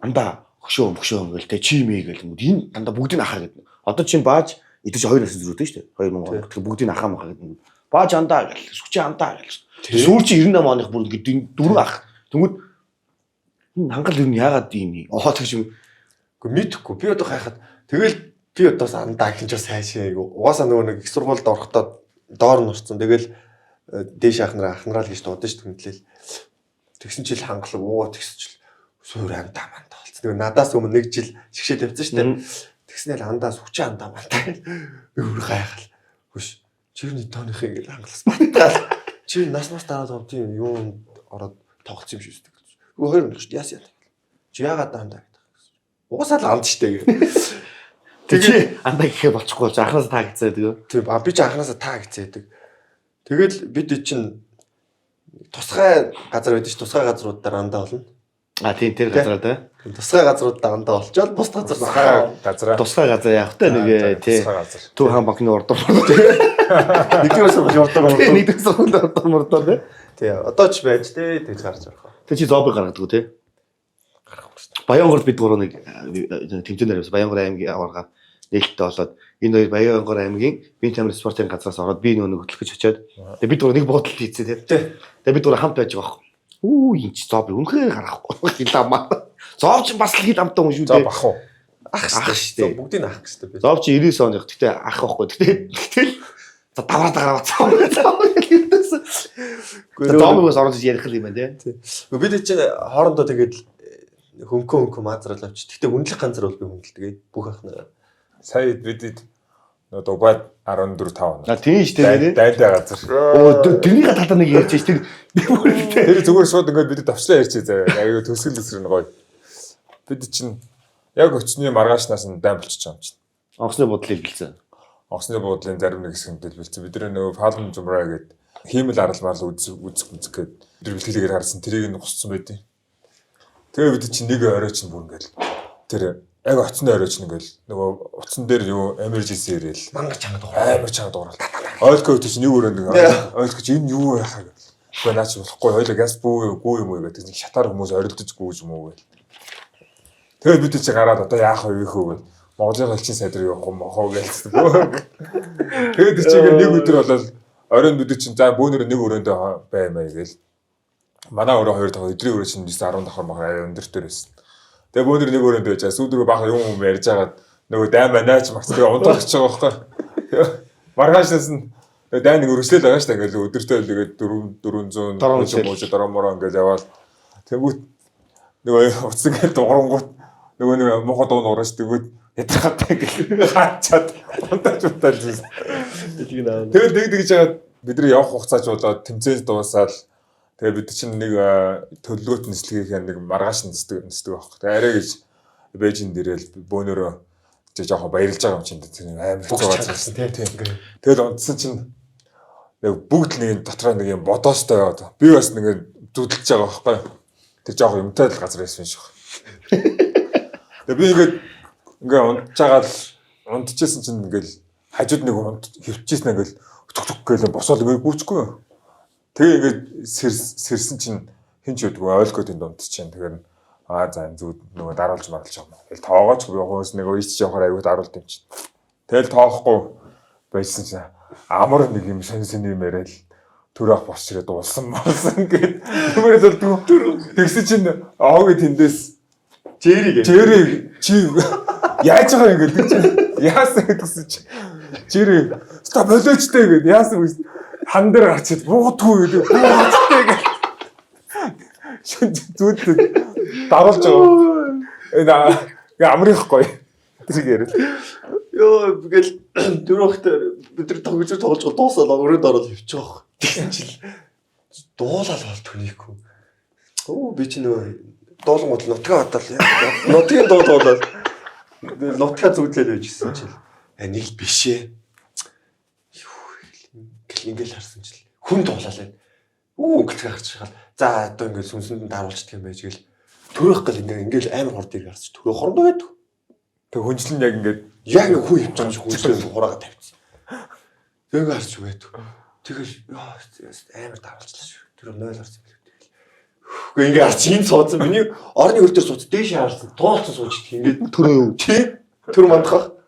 Андаа хөшөө гэл тий чи мэй гэл энэ дандаа бүгдийг ахаа гэдэг. Одоо чинь бааж идэж 2 нас зөрүүтэй шүү дээ. 2000 он. Тэр бүгдийг ахаа махаа гэдэг. Бааж андаа гэл сүчи андаа гэл. Сүүр чи 98 оных бүр ингээд дөрөв ах. Тэгмүүд энэ хангал юу яагаад ийм оо тэгш юм. Гэхдээ мэдхгүй би одоо хайхад тэгэл би одоос андаа гэж сайшаа айгу. Угаасаа нөгөө нэг их сургуульд орохдоо доор нь урцсан. Тэгэл дээш ахнараа гэж дуудаж түндлээл. Тэгсэн чил хангалаг уугаа тэгсэн чил суур андаа мандаа болцсон. Тэгээ надаас өмнө нэг жил шигшээ тавьсан шүү дээ. Тэгснээр андаас хүчээ андаа мандаа. Би өөр гайхал. Хүш чивний тооныхыг ингээл хангалаас баттал. Чи нас дараад авдیں۔ Юу ороод тоглолцсон юм шүү дээ. Өөр юм шүү дээ. Яас яа. Чи яагаад андаа уусаал анд штэ. Тэгээ андаа гэхээ болчихгүй анханасаа таа гэцээ тэгээ. Тийм би ч анханасаа таа гэцээдэг. Тэгэл бид чинь тусгай газар байдаг ш тусгай газруудаар андаа болно. А тийм тэр газараа тий. Тусгай газруудаар андаа болчоод бус газар тусгай газар явах та нэг тий. Төв хаан банкны ордор. Нэгдүгээр сургуулийн ордор. Нэгдүгээр сургуулийн ордор тий. Тий одоо ч байж тий тэгж гарч орох. Тэг чи зообыг гаргадаг тий. Баянгорд бид гурав нэг тэмцээнээр явсан. Баянгор аймгийн аваргаар нээлттэй болоод энэ хоёр Баянгор аймгийн бие тамир спортын газраас ороод би нөгөө хөтлөгч очиод тэгээ бид гурав нэг буудалд хийцээ тий. Тэгээ бид гурав хамт байж байгаа байхгүй. Үу энэ ч зооб үнэхээр гарахгүй. Хилаамаа. Зооб ч бас л хил амтаа хүн шүү дээ. Зооб ах уу? Ах шүү дээ. Бүгдийг ах гэсэн би. Зооб чи 99 он яг тэгтээ ах байхгүй. Тэгтэл за даваа цаав хэлээсэн. Зообоос орж ярих юм байна тий. Бид чинь хоорондоо тэгээд хөнгөө маазрал авч. Гэтэ үнэлэх ганцар бол би үнэлдэг. Бүх ахнараа. Сая бид Дубайд 14-5 А тийм ш тийм дайтай газар. Тэрний талаа нэг ярьж тэр тэр зүгээр шууд ингээд бид давчлаа ярьчих заяа. Аюу төсгөл төсгөр нь гоё. Бид чинь яг өчний маргаашнаас нь дайм болчихж байгаа юм чинь. Онгоцны буудлыг хэлсэн. Онгоцны буудлын зарим нэг хэсэг хэлбэлцэн. Бид нөгөө Fallen Jumra гэдэг хиймэл арал марл үзэх гээд бид бэлтгэлээр харсан тэрийг нь гусцсан байдیں۔ Тэгээ бид чинь нэг орой чинь бүр ингээл тэр яг оцны орой чинь ингээл нөгөө утсан дээр юу emergency ирэл мангар чанга дуурал. Ойлко чинь нэг өрөөнд ингээ ойлко чи энэ юу яхаа гэл. Гэхдээ наач болохгүй хоёлаа газ бүү юм уу гэдэг нэг шатаар хүмүүс орилдож гүйж юм уу гэл. Тэгээ бид чи гараад одоо яах вэ хөө гэл. Монголын холчин сайдар явах юм хоо гэлсэн. Тэгээд чи нэг өдөр болол оройн бид чинь за бөөнөр нэг өрөөнд баймаа гэл. Манай өөрөө 2-5 өдрийн өрөө чинь 10 давхар махаа өндөр дээр байсан. Тэгээ бөөнөр нэг өрөөнд байж сүүдрөө баха юм ярьж агаад нөгөө даймаа наач магц тэгээ унтах гэж байгаа байхгүй. Маргаашнаас нь Тэгээ дай нэг өргөслөл байгаа шүү дээ. Ингээл өдөртөө тэгээд 400 мууж дормороо ингээл яваал. Тэгвэл нөгөө уцсан ингээл дуурангууд нөгөө нэг муухай дуун уураш тэгвэл ядрахтай ингээл хаачаад унтааж зүс. Тэгээд тэгж жагаад бидний явах хугацаач болоод тэмцээн дуусаад тэгээ бид чинь нэг төлөвлөгөөт нислэгийн нэг маргааш нисдэг байхгүй. Тэгээ арай гэж Бээжинд ирээл бөөнөрөө жоохон баярлж байгаа юм чинь амар хэцүү байсан тийм. Тэгэл унтсан чинь нэг бүгд нэг дотроо нэг юм бодоостой яваад би бас нэг зүудэлж байгаа байхгүй. Тэр жоохон юмтай л газар байсан шүү. Тэгээ би ингээ унтжаагаад унтчихсан чинь ингээл хажууд нэг хөвчижсэн ингээл өчөг гээл босоод ингээ гүйчихгүй. Тэгээ ингээ сэрсэн чинь хин ч үүдгүй ойлгоод энд унтчихээн. Тэгэхээр за зүуд нөгөө даруулж маралж байгаа юм. Тэгэл тоогооч би хүмүүс нэг ийч явахаар аягүй даруулт юм чинь. Тэгэл тоохгүй байсан чинь амар нэг юм сонь юм яриад төр ах босч ирээд уулсан гэд юмэрэл болдгоо. Тэгсэн чинь оогийн тэндээс жэри чи яаж байгаа юм гээд яасан гэдгсэн чи жэри ста болоочтой гээд яасан вэ хан дээр гарчид буудгүй гэдэг буудтай гээд зүуд даруулж байгаа. Амрахгүй. Тэр яриад. Йоо тэгэл дөрөвхтэр бид нар тоглож дуусаад өрөөнд ороод хөвчих واخ. Тэгсэн чил дуулаад болтгүй нийхгүй. Би ч нөгөө дуулангууд нутгаа хатал нутгийн дуулаад нутгаа зүудлээд байж гисэн чил. Нэг л бишээ. Ингээл харсан чил. Хүн дуулаад. Өнгөлт гарч шахал. За одоо ингээл сүнсэнд нь даруулчихдаг юм байж гэл төрөх гал ингээл амар хурд ийг гарч төрөх хурд байдаг. Тэг хүнчлэн яг ингээд яг нэг хүн явж байгаа хүнчлэн хураагаа тавьчихсан. Тэг гарч байдаг. Тэгэл амар даруулчлаа шүү. Тэр 0 гарсан билүү тэгэл. Үгүй ингээ арч юм суудсан. Миний орны хөл дээр сууц дээш харсан. Туулцсан суучдаг ингээд төрөө юу. Тий? Төр мандах.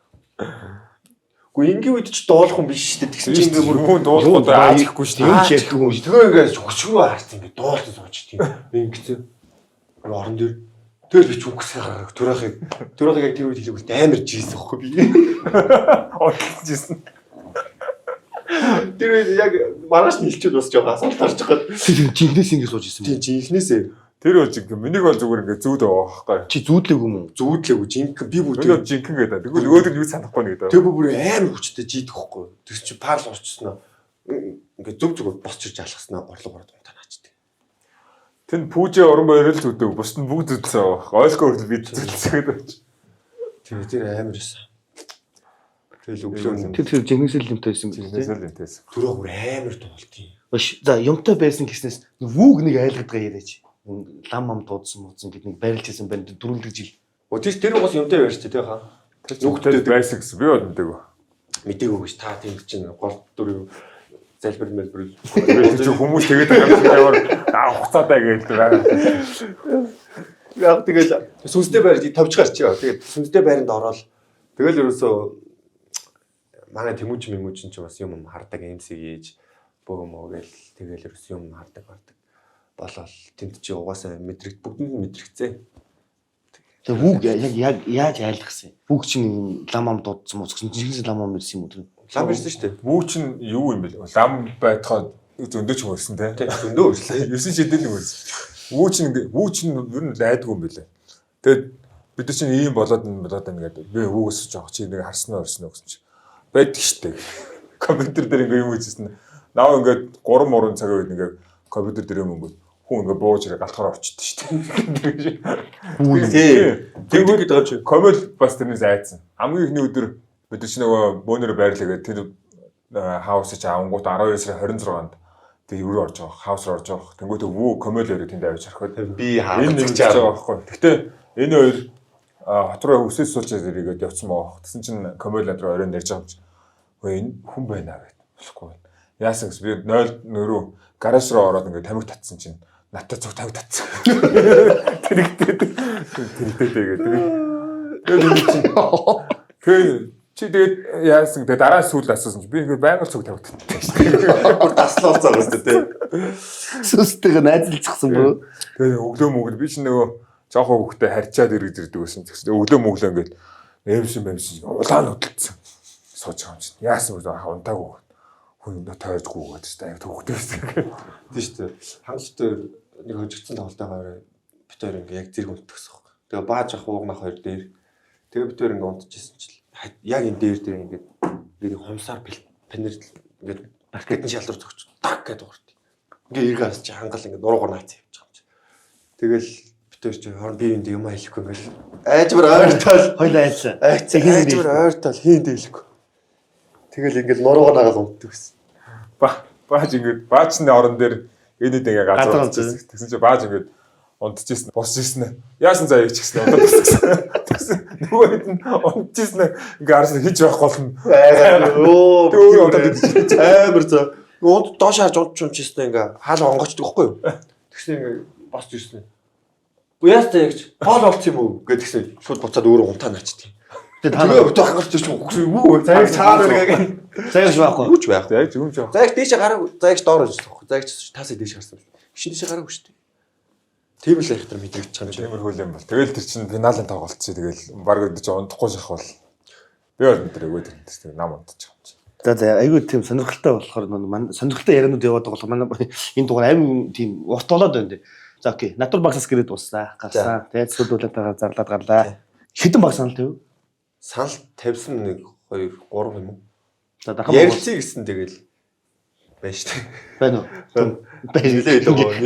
Үгүй ингийн үед ч дуулах хүн биш шүү дээ. Тэгсэн чинь ингээ бүр хүн дуулахгүй ааж ихгүй шүү дээ. Юм ч ярьдгүй хүн. Тэгээ ингээ хөшгөө харсан ингээ дуулсан суучдаг. Ингэсэн. Орон дээр тэгэл би ч үгсээ гаргах төрөөхийг яг тэр үед хэлээгүүл амар жийсэн байхгүй би. Ойлжсэн. Тэр үед яг маргааш нэлчүүд бас жоохон асуулт харж байгаа. Жинхнээс ингэ сууж ирсэн. Тийм жинхнээсээ. Тэр бол жинхэнэ. Миний бол зүгээр ингээ зүүд байгаа байхгүй. Чи зүүдлээгүй юм уу? Зүүдлээгүй жинхэнэ би бүр тэр жинхэнэ гэдэг. Тэгвэл өөдөр юу санахгүй нэг даа. Тэр бүр амар хүчтэй жийдэх байхгүй. Тэр чи парл орчихсноо ингээ зүг босч ирж алхаснаа орлого ороод унтаанаачдаг. Тэн пүүжээ орон баярал зүдэг. Бус нь бүгд зүдсэн байгаа. Ойлгоо хүртэл бид зүдсэн гэж. Тэр амар байсан. Тэгэл өглөө тэр жинхнээс л юмтай байсан юм тийм. Түрүү бүр амар дуултыг. За юмтай байсан гэснээс вүүг нэг айлгадаг яриач. Лам ам дуудсан гэдэг нэг барилж хийсэн байна 4 жил. Тэр угаас юмтай байрч тий хаа. Нүгтэй байсан гэсэн би бол мэдээгүй. Мэдээгүй гэж та тийм чинь гол дүр залбир хүмүүс тэгээд амар хуцаатай гээл байгаа. Яг тэгэл сүнстэй байр тавьж гарчаа. Тэгээд сүнстэй байранд ороод тэгэл ерөөсөө манай тэмүүж ч бас юм хардаг MC гэж бөөмөө гээл тэгэл ерөөсөө юм хардаг болол тэнд чи угаасаа бүгдэнд нь мэдрэгцээ. Тэгээ вүүг яг яаж айлгсан юм? Вүүг чинь лам ам дуудсан муу гэсэн чинь лам ам ирсэн юм уу тэр? Лам ирсэн шүү дээ. Вүү чинь юу юм бэ? Лам байтхаа зөндөөч хөрсөн те. Зөндөө хөрсөн. 9 шидэл хөрсөн. Вүү чинь ер нь лайдгүй юм бэлээ. Тэгээд бид нар чинь ийм болоод ингээд би вүүгээс жоох чи нэг харснаа орсон уу гэсэн чи байдаг штеп. Компьютер дээр ингээд юм үзсэн. Наа ингээд 3 мурын цаг үед ингээд компьютер дээр юм өнгөд хүн ингээд бууж ирээ галтахаар орчдөг штеп. Тэгвэл гэдэг чинь коммент бас тэрнээс айцсан. Хамгийн ихний өдөр бид чинь нөгөө бөөнөр байрлаагээд тэр хаус чи авангууд 12 сарын 26-нд тэг юу орж байгаа хаус руу орж байгаа. Тэнгүүтээ вүү комментээр тэнд авч харахад би энэ нэг байгаа байхгүй. Гэтэ энэ хоёр хот руу өсөж суулчаад ирээд явцсан байгаа. Тэсэн чинь коммент руу оройн ярьж байгаа юм чи. Хөөе энэ хүн байна гэд. Болохгүй. Яасан гэс би 0 нөрөө гараж руу ороод ингээд тамиг татсан чинь натаа цог тамиг татсан. Тэгээд чи тэгээд яасан тэгээд дараа сүүл асуусан чи би ингээд байгаль цог тавьдаг шүү дээ. Бүр таслаа цаа гэсэн тий. Сүстэйг найзалцсан бро. Тэгээд өглөө мөгөл би чинь нөгөө жоохон хөвгтэй харьчаад ирдэг байсан. Тэгсэн өглөө мөглөө ингээд нэмсэн улаан хөдөлсөн. Сууж байгаа юм чинь. Яасан бэ унтаагүй. хүн тойрдгүй гэдэг чинь аяг төвхтэй байсан. Тийм шүү дээ. Хангалттай нэг хожигдсан тоглолтойгоор битээр ингээ яг зэрэг унтчихсан байхгүй. Тэгээ бааж ах уугнах хоёр дээр. Тэгээ битээр ингээ унтчихсан чил. Яг энэ дээр ингээд нэг хумсаар панер ингээд баркетын шалруу зөгч так гэдэг уурт. Ингээ эргээ харж хангал ингээ нуруугаар наац явж байгаа юм чи. Тэгэл битээр чи хорон би энд юм хэлэхгүй ингээл айжмар ойртол Хойлоо айлсан. айжмар ойртол хийнд хэлэхгүй. Тэгэл ингээл нуруугаар наагаад унтдаг гэсэн. Бааж ингээд баачны орон дээр энэд ингээ газар Газар унтчихсан. Тэгсэн чинь бааж ингээд унтчихсан. Босчихсан. Яасан заа их ч гэсэн унтчихсан. Тэгсэн нөгөө хэд нь унтчихсан. Ингээ арс хийж байхгүй болно. Оо тэгээ удаад идэж амар за. Ууд доош харж унтчихсан ингээ хаалга онгоцдог байхгүй юу? Тэгсэн ингээ босч ирсэн. Буяастай ягч хоол болц юм уу гэдгсэн шууд буцаад өөрөө унтаа наачдیں۔ Тэгээ та Тэгээ өтөө хангалж ирсэн юу вэ? Заяг цаар ингээ. заяаш байхгүй. Хүч байхгүй. Яг зөв жоо. Заяг дээшээ гараа заяг доор ирсэн байхгүй. Заяг таасаа дээш гарсан. Гişин дээшээ гараагүй шүү дээ. Тийм л айхтар мэдрэгдэж байгаа юм шиг. Тиймэрхүү юм бол. Тэгэл тэр чинь финалийн тоглолт чи тэгэл баг өдөө чи унтахгүй шах бол. Би бол тэр өгөөд тэр нам унтчих юм чи. За айгүй тийм сонирхолтой болохоор сонирхолтой яриануд яваад байгаа болохоор манай энэ дугаар амин тийм урт болоод байна дээ. За окей. Натур багсаас гэрээд дуслаа. Гарсан. Тэгээд сүлдүүлээд зарлаад гарлаа. Хэдэн баг санал тавь? Санал тавьсан 1 2 3 юм уу? За дахин Ярилцъя гэсэн тэгэл байна шүү дээ. байна уу? Нилээд байгаа.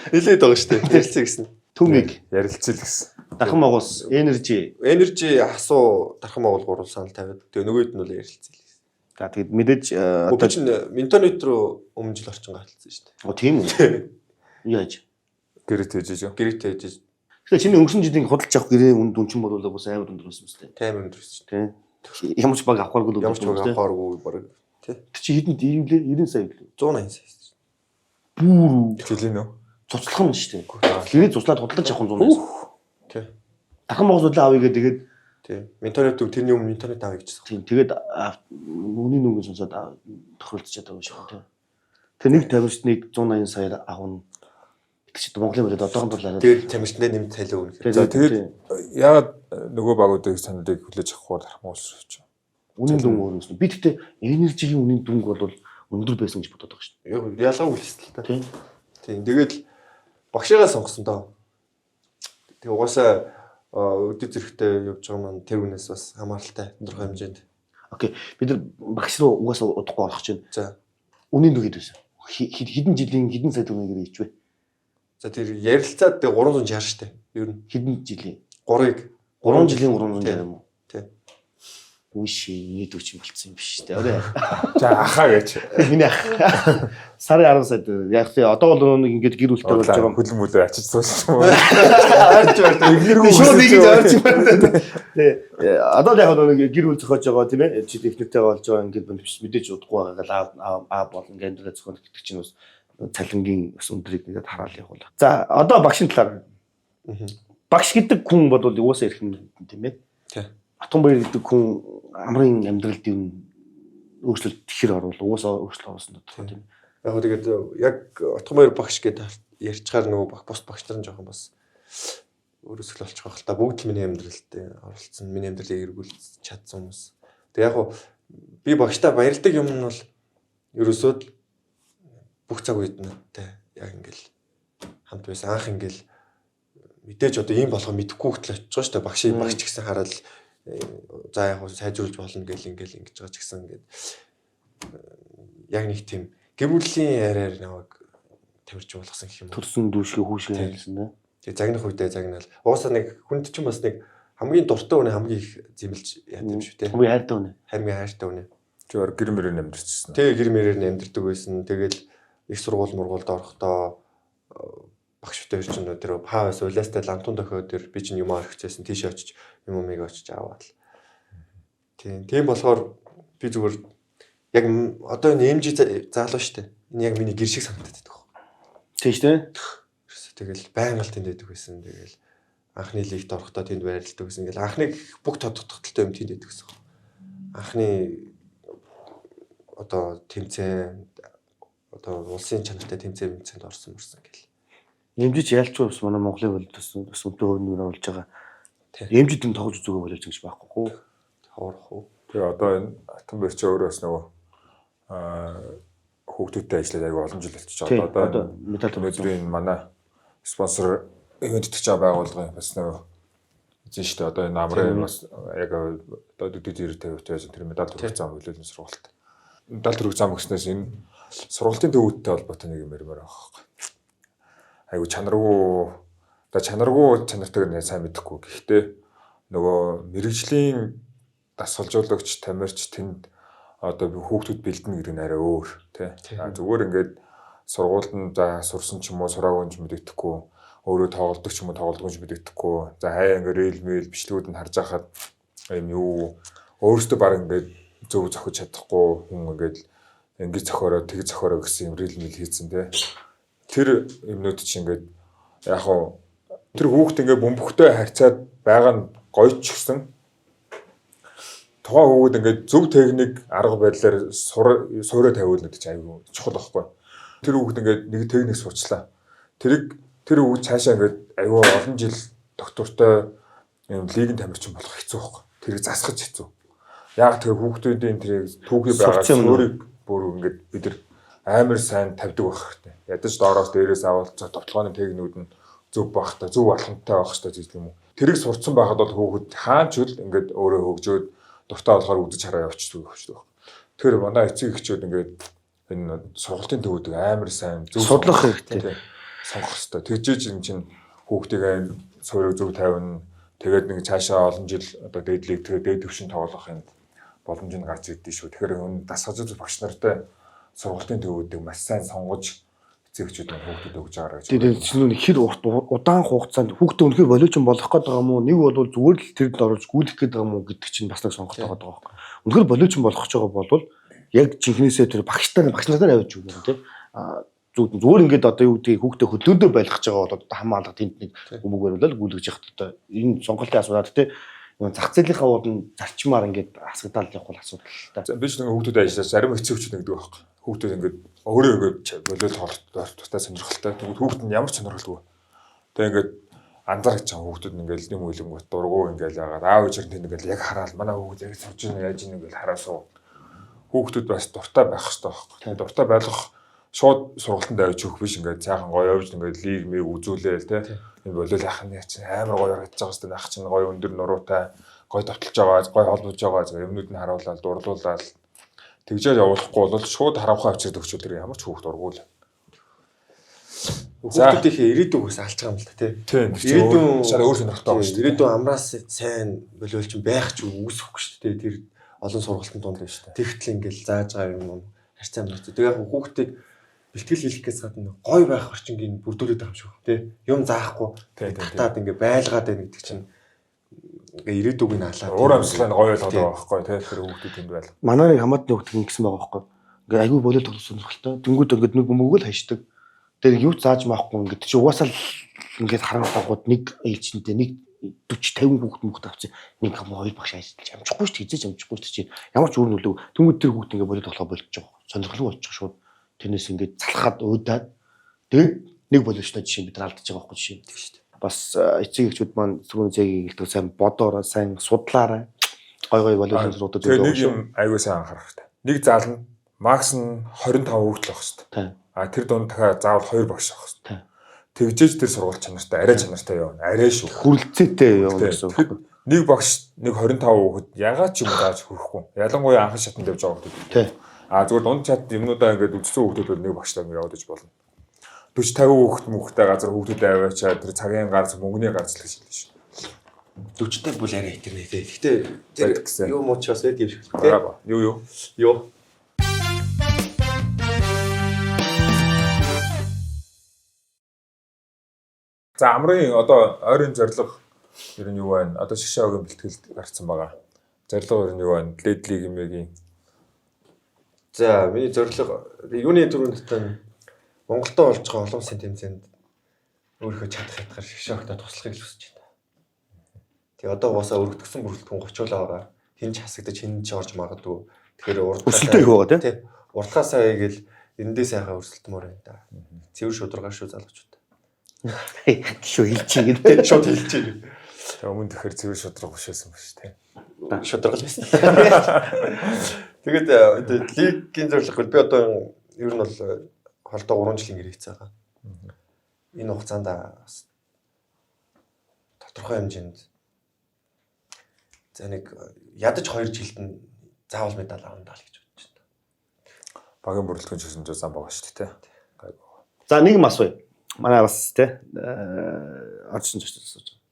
Нилээд байгаа шүү дээ. Ярилцъя гэсэн. Түмиг Ярилцъя л гэсэн. дахин могоос energy. Energy асуу дархан Монгол гурван санал тавиад тэгээ нөгөөд нь бол ярилцъя л гэсэн. За тэгээд мэдээж Одоо чинь Минтонет руу өмнө жил орчин галтсан шүү дээ. оо тийм үү? Яаж? Гэрээ тэжээж юу? Гэрээтэй ажиж Тэгэхээр чиний өнгөрсөн жилийн худалдаж авах гэрээ дүнчин бол бас амар өндөр байсан юм таймер өндөрсөн шүү тийм. Ямар ч баг авахгүйг дээ. Ямар ч баг авахааргүй баг. Тэ. Тэр чи хэдэн дийвлээ 90 сая гэлээ. 180 сая. Бүүр Жилийн үү? цуцлах нь шүү дээ. Гэрээ цуцлаад худалдаж авах нь 100. Тэ. Дахин Монголд авъя гэдэг Тэ. Минтонет тэрний өмнө Минтонет авъя гэжсэн. тийм тэгээд нүний нүгэн сонсоод тохиролцож байгаа юм шиг тийм. Тэр нэг тамирчид нэг 180 саяар авах нь чи Монголын мөрөд одоохон бол арай. Тэгээд тамирчдээ нэмт цайлаа өгнө. За тэгээд яагаад нөгөө багуудыг саналыг хүлээж авахгүй дарахмуулж шүү. Үнийн дүн өөрөөс нь би тэгтээ энержигийн үнийн дүнг бол өндөр байсан гэж бодоод байгаа шүү Яг ялгаагүй л та. дээ. Тийм. Тэгээд багшаагаа сонгосон доо. Тэг угаасаа өдөө зэрэгтэй явж байгаа маань тэр үнээс бас хамааралтай тодорхой хэмжээнд. Окей. Бид нар багш руу угаасаа удахгүй орох чинь. За. Үнийн дүн хэд вэ? Хэдэн жилийн хэдэн сая төгрөгээр хийвэ? За тэр ярилцаад 360 штэ. Ер нь Хэдэн жилийн? 3-ыг 3 жилийн 360 юм уу? Тийм. Үгүй нийт өч болцсон юм биш үү? Орой. За ахаа гэж. Миний ах. Сарын 10 сая яг тий одоо бол нэг ингэж гэр бүлтэй болж байгаа юм. Хөлн мөлөө ачиж суусан юм. Арч барт Эхнэргүй Шууд ингэж орж юм байна. Тий. Одоо яг нэг гэр бүл зохиож байгаа тийм ээ. Чи техниктэй болж байгаа ингэж мэдээж удахгүй байгаа аа болно гэж энэ зохион гэдэг чинь бас цалингийн бас өндрийг нэгэд хараал явуул. За одоо багшийн талаар. Багш гэдэг хүн бол угаасаа ирэх юм тийм ээ. Тий. Батгонбаяр гэдэг хүн амрын амьдралд юм өөрчлөлт ихэр оруулах угаасаа өөрчлөлт оруулсан гэдэг тийм. Яг хөө тэгээд яг Отгомоор багш гэдэг ярьчаар нөгөө бус багш нар нь жоохон бас өөрөөсөл болчих واخ л та бүгд миний амьдралд оролцсон, миний амьдралыг эргүүлж чадсан хүмүүс. Тэгээд яг хөө би багштай баярладаг юм нь бол ерөөсөө бүх цаг үед надтай яг ингээл хамт байсан анх ингээл мэдээж одоо ийм болохоо мэдэхгүй хөтл очиж байгаа шүү дээ. Багш гэсэн хараад за яг хөө сайжруулж болно гэл ингээл ингэж байгаа ч гэсэн ингээд яг нэг тийм гэр бүлийн яриар наваг тавьж болгосон гэх юм. Төрсөн дүүшгээ хүүшгээ хэлсэн дээ. Тэгээ загнах үедээ загнаал. Уусаа нэг хүнд ч бас нэг хамгийн дуртай үнэ хамгийн их зэмлж яадаг юм шүү те. Хамгийн хайртай үнэ. Хамгийн хайртай үнэ. Зүгээр гэр мөрөөр амьдэрчихсэн. Тэгээ гэр мэрээр амьдэрдэг байсан. Тэгэл их сургууль мургуулд орохдоо багш өтөр чинь тэр павс улаастай лантун дохиод тэр би чинь юм орхичсэн тийш очиж юм очиж аваад л. Тийм болохоор би зүгээр яг одоо энэ эмжи заалаа штэ. Энэ яг миний гэр шиг санагдаад байдаг. Тийм шүү дээ. Тэгэл байнга л тэнд байдаг байсан. Тэгэл анхны лигт орохдоо тэнд байрлалдаг гэсэн. Ингээл анхны бүх тодтогтолтой юм тэнд байдаг гэсэн. Анхны одоо тэмцээн одоо улсын чанартай тэмцээнд орсон гэл. Эмжиж ялчгүй бас манай Монголын бол бас өнтөө хөвнөр оруулж байгаа. Эмжид энэ тоглож зүгөө болж гэж байхгүй. Хоорох уу. Тэгээ одоо энэ Атомберч өөрөөс нөгөө хүүхдүүдтэй ажиллаад аягүй олон жил болчихж байгаа. Одоо медаль өнөөдрийн манай спонсор ивент итгэж байгаа байгууллагын бас нэг эзэн шүү дээ. Одоо энэ амрын бас яг одоо дөдөд 90-50% тэр медаль төрөх зам хөлөөлөн сургалт. Медаль төрөх зам гэснээс энэ сургалтын төвөдтэй холбоотой нэг юм ярмаар байгаа байхгүй. Айгу чанаргүй чанартайг нэ сайн мэдэхгүй. Гэхдээ нөгөө мэрэгжлийн дасгалжуулагч, тамирч тэнд одоо хүүхдүүд бэлдэнэ гэдэг нь арай өөр тий. Зүгээр ингээд сургуульд нь за сурсан ч юм уу сураагүй юм мэддэхгүй, өөрөө тоглодог ч юм уу тоглодог юм мэддэхгүй. За хаяа ингээд рейл мэйл бичлэгүүд нь харж байхад юм юу өөрөөсөө баг ингээд зөв зохиж чадахгүй хүн ингээд ингээд зохиороо тэг зохиороо гэсэн юм рейл мэйл хийцэн тий. Тэр юмнууд чинь ингээд яг хоо тэр хүүхд ингээд бөмбөгтэй харьцаад байгаа нь гоё ч гэсэн тухайн хүүхд ингээд зөв техник арга барилаар суурэ тавиул гэдэг чинь аюу чухал байхгүй. Тэр хүүхд ингээд нэг техник сурчлаа. Тэр хүүхд цаашаа ингээд аюу олон жил доктортой юм лигийн тамирчин болох хэцүү байхгүй. Тэрийг засгаж хэцүү. Яг тэр хүүхдүүдийн тэр түүхий байгаа суурийг бүр ингээд бид нар амар сайн тавьдаг байх хэрэгтэй. Ядаж доороос дээрээс аваад товтлооны техникүүд нь зөв байх та зөв алхамтай байх хэрэгтэй гэдэг юм уу. Тэрийг сурцсан байхад бол хүүхэд хаач л ингээд өөрөө хөгжөөд дуртай болохоор үдэж хараа явчихдаг байх. Тэр манай эцэг эхчүүд ингээд энэ сургалтын төвөдөг амар сайн зөв судлах хэрэгтэй. Сонгох хэрэгтэй. Тэгжээж энэ чинь хүүхдийг суурийг зөв тавина. Тэгээд нэг цаашаа олон жил одоо дээдлийг дээд төвшин тоглохын боломж нь гарч ирдэ шүү. Тэгэхээр энэ дасгалжуулагч багш нартай сургалтын төвөдөг маш сайн сонгож эцэгчүүд нь хүүхдүүд өгж байгаа гэж. Тэгээд чинь хэр удаан хугацаанд хүүхдээ үнэхээр волейбол болох гэдэг юм уу? Нэг бол зүгээр л тэрэнд оруулж гүйлэх гэдэг юм уу гэдэг чинь бас нэг сонголт байгаа байхгүй. Үнэхээр волейбол болох гэж байгаа бол яг жинхнээсээ тэр багш нартай авч өгнө тийм. Зүгээр ингээд одоо юу гэдгийг хүүхдээ хөдлөөдөө байлгах гэж байгаа бол одоо хамаалга тэнд нэг өмг бариулаад гүйлгэж яхад одоо энэ сонголтын асуудал тийм. Зах зээлийнхаа урд зарчмаар ингээд хасагдаад явах бол асуудал та. Биш нэг хүүхдүүд ажиллаж зарим эцэгчүүд нэгдэг байхгүй. Хүүхдүүд ингээд өөрөө ингээд волейбол тустай сонирхолтой. Тэгвэл хүүхд нь ямар сонирхолгүй. Тэгээ ингээд анзаарч байгаа хүүхдүүд нь ингээд юм үлэнгүүт дургуу ингээд яагаад аав ээжээр тэнд ингээд яг хараад манай хүүхд яг сууж ийн яаж ийн ингээд хараасуу. Хүүхдүүд бас дуртай байх хэрэгтэй байхгүй. Тэгээ дуртай байлгах шууд сургалтанд авч өгөх биш ингээд цаахан гоё явж ингээд лиг мэг үзүүлээл те энэ волейбол ах нь чинь амар гоё харагдаж байгаа хэвээр ах чинь гоё өндөр нуруутай гоё товтлож байгаа гоё холбож байгаа зэрэг юмнууд нь харуулаад дурлуулаад тэгжээ явуулахгүй бол шууд харавхаа авчирд өгчөө тэр ямар ч хүүхд ургуул. Хүүхдүүдийнхээ ирээдүйгээс алж байгаа юм л та тийм. Ирээдүйн шал өөр сонирхолтой байгаа шүү дээ. Ирээдүйн амраас сайн волейболч байх ч үсэхгүй шүү дээ. Тэр олон сургалтын дунд байна шүү дээ. Тэгтэл ингээл зааж байгаа юм харьцаа мөрч. Тэгээ яг хүүхдийг бэлтгэл хийх гэж гадна гой байх орчингийн бүрдүүлээд байгаа юм шүү тий. Юм заахгүй татаад ингээ байлгаад байна гэдэг чинь ингээ ирээдүг нь алаад. Өөр амьсгалаа гой ойлгоод байгаа байхгүй тий. Тэр хүүхдүүд тэнд байл. Манай нэг хамаатны хүүхд ингэсэн байгаа байхгүй. Ингээ аягүй болоод тоглох сонирхолтой. Тэнгүүд ингээ нэг бөмбөгөл хайшдаг. Тэгээ юу зааж маахгүй ингээ чи угаасаа ингээ харангуйгууд нэг ээлжинтэй нэг 40 50 хүүхд авчих. Нэг хам хоёр багш ажиллаж амжихгүй шүү дээ. Хизээж амжихгүй шүү дээ. Ямар ч өөр нөлөө. Тэнгүүд тэр хүүхд ингээ болоод тоглох болчих жоо. Сонирхолтой болчих шууд. Тэрнээс ингээд залхаад уудаад тэгээд нэг боловчтой жишээ бид нар алдаж байгаа байхгүй жишээ гэдэг шүү дээ. Бас эцэг эхчүүд маань түрүүн зэгийг хэлдэг сайн бодоороо сайн судлаарай. Гой волейбол сургуулиуд зөв. Нэг юм аягүй сайн анхаарах хэрэгтэй. Нэг заал нь макс нь 25 хүүхдэл байх хэрэгтэй. А тэр дунд дахиад заавал 2 багш авах хэрэгтэй. Тэгжээж тэр сургууль чанартай арай чанартай явна. Арай шүү. Хүрлцээтэй явна гэсэн үг. Нэг багш нэг 25 хүүхэд ягаад ч юм зааж хөрөхгүй. Ялангуяа анхан шатанд явж байгаа хүүхдүүд. Тий. А зүгээр дунд чат юмнуудаа ингээд үдцсэн хүүхдүүд бол нэг багштай ингээд яваад иж болно. 40 50 хүүхэд мөхтэй газар хүүхдүүдэд аваачаа тэр цагийн гарц мөнгөний гарц л гэж хэлсэн шүү. 40-тай бүл арай хитэрнэ тий. Гэхдээ юу мууч бас байдаг юм шиг тий. Юу. За амрын одоо ойрын зорилго ер нь юу байна? Одоо шгшаагийн бэлтгэлд гарцсан байгаа. Зорилго ер нь юу байна? Лед лиг юмгийн. За миний зорилго юуны түрүүнд тань Монголтой болж байгаа олон улсын тэмцээнд өөрийнхөө чадах хятгаар шгшаагтаа туслахыг л хүсэж байна. Тэгээ одоо уусаа өргөдгсөн бүрэлдэхүүн 30-уулаа байгаа. Хин ч хасагдаж хин ч орж магадгүй. Тэгэхээр урдтай их байгаа тий. Урдхаасаа игээл эрэндээ сайхан өрсөлдмөр байна да. Цэвэр шударгаа шүү залгачууд. Шүү хэлчихээ гэдэг. Шууд хэлчихээ. Тэгээ өмнө тэгэхээр цэвэр шудраг бишсэн ба шүү тий. Шудраг л байсан. Тэгээд лигийн зорилго би одоо ер нь бол холдоо 3 жилийн гэрээ хийцээ байгаа. Энэ хугацаанд бас тодорхой хэмжээнд за нэг ядаж 2 жилд нь заавал медаль авах даа л гэж бодож байна. Багийн бүрэлдэхүүн гэсэн чинь зам байгаа шүү дээ. За нэг юм асууя. Манай бас те орчин зочдод асууж байгаа.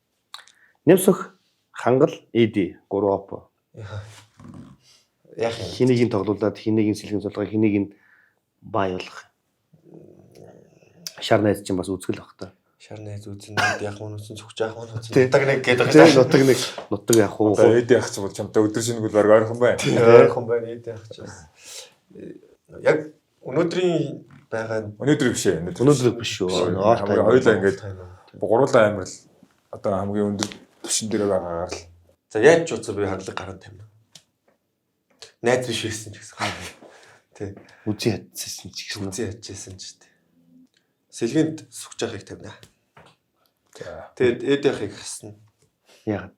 Нэмсөх хангал эди 3 оп. Яг Хэнийг нь тоглуулад хэнийг нь сэлгэн зулгаа хэнийг нь бааюулах. Шар найз чинь бас үзгэл баг та. шар найз үзэнүүд яг мөнөсөн цогч яах мөн нутаг нэг гэдэг байна. Нутаг яг уу. Эд явах ч бол чамтай өдөр шингүүл баг ойрхон байна. ойрхон байна эд явах ч бас. Яг өнөөдрийн байгаа Өнөөдөр биш ээ. Өнөөдөр биш шүү. Хоёулаа ингээд гурлаа амир л одоо хамгийн өндөр түвшин дээр байгаагаар л. За яаж ч утсаа би хадлаг гарan тамина. Найз биш байсан ч гэсэн. Тий. Үзий ядчихсан ч гэсэн. Үзий ядчихсан ч тий. Сэлгэнд сүгж яхахыг тавина. За. Тэгээд эд яхахыг хасна. Яагаад?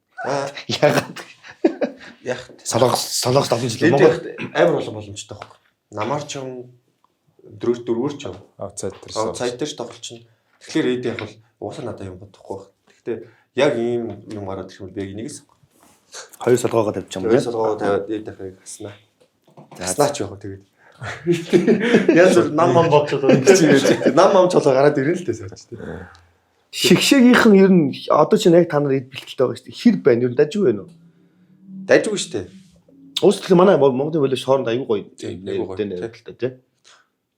Яагаад? Яг Солонгос 7 жил Монгол амар боломжтой байхгүй. Намар ч юм дөрөвөр ч юм. Outside Outside ч тоглолч нь. Тэгэхээр эд яг бол уусаа надад юм бодохгүй байна. Гэхдээ яг ийм юм гараад ирэх юм би нэгээс 2 солгоогоо тавьчих юм байна. 2 солгоогоо тавиад эд яхахыг хаснаа. Хаснаач яах вэ тэгээд. Яаж нам бодчиход байна. Нам чолоо гараад ирэн л дээ сууч тий. Шигшээгийнхэн ер нь одоо ч яг та нар эд бэлтгэлтэй байгаа шүү дээ. Хэр байна? Ер нь дажгүй байна уу? Дажгүй шүү дээ. Өөсөлт манай Монголын волейбол хооронд аюу гоё нэрэлтэй тий.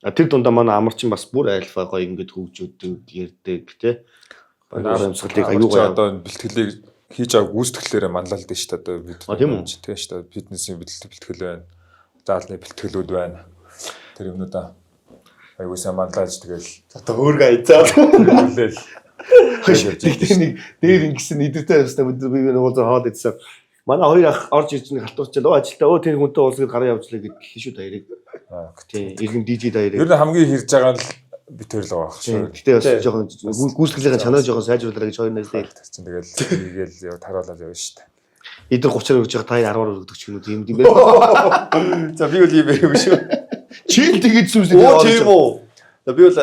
Тэр дундаа манай амарчин бас бүр альфа гоё ингээд хөгжөөдөг ярддаг тий. Манай амьсгалыг аюу гоё одоо бэлтгэлийг хийж авах гүйцэтгэлээр манлайлд нь шүү дээ одоо бид. Тийм үү? Тийм шүү дээ. Фитнесийн бэлтгэл байна. Заалны бэлтгэлүүд байна. Тэр юмнуудаа аюу сайн манлайлж тэгэл Одоо хөөргө айцаа. хэлээл. Тэгтээ нэг дээр ингэсэн идэртэй байстай би уулзаа хаад идсэн. Манай хоёр ах орж ирж нэг халтуурчаад ажилдаа тэр хүнтэй уулзаад гараа явуулаа гэдэг шүү даяарыг. Тийм иргэн DJ даяарыг. Ер нь хамгийн хэрж байгаа нь би тэр л байгаа байх шүү. Гэтэ бас жоохон гүйцэтгэлийн чанаа жоохон сайжруулаарай гэж хоёр найзтай. Тэгэл ийгээл таруулаад явна шүү дээ. Эдгээр 30-аар өгч байгаа та 10-аар өгдөг ч юм уу юм байна. За би бол ийм байв шүү. Чи л тэгээд зүйлс Тийм үү. За би бол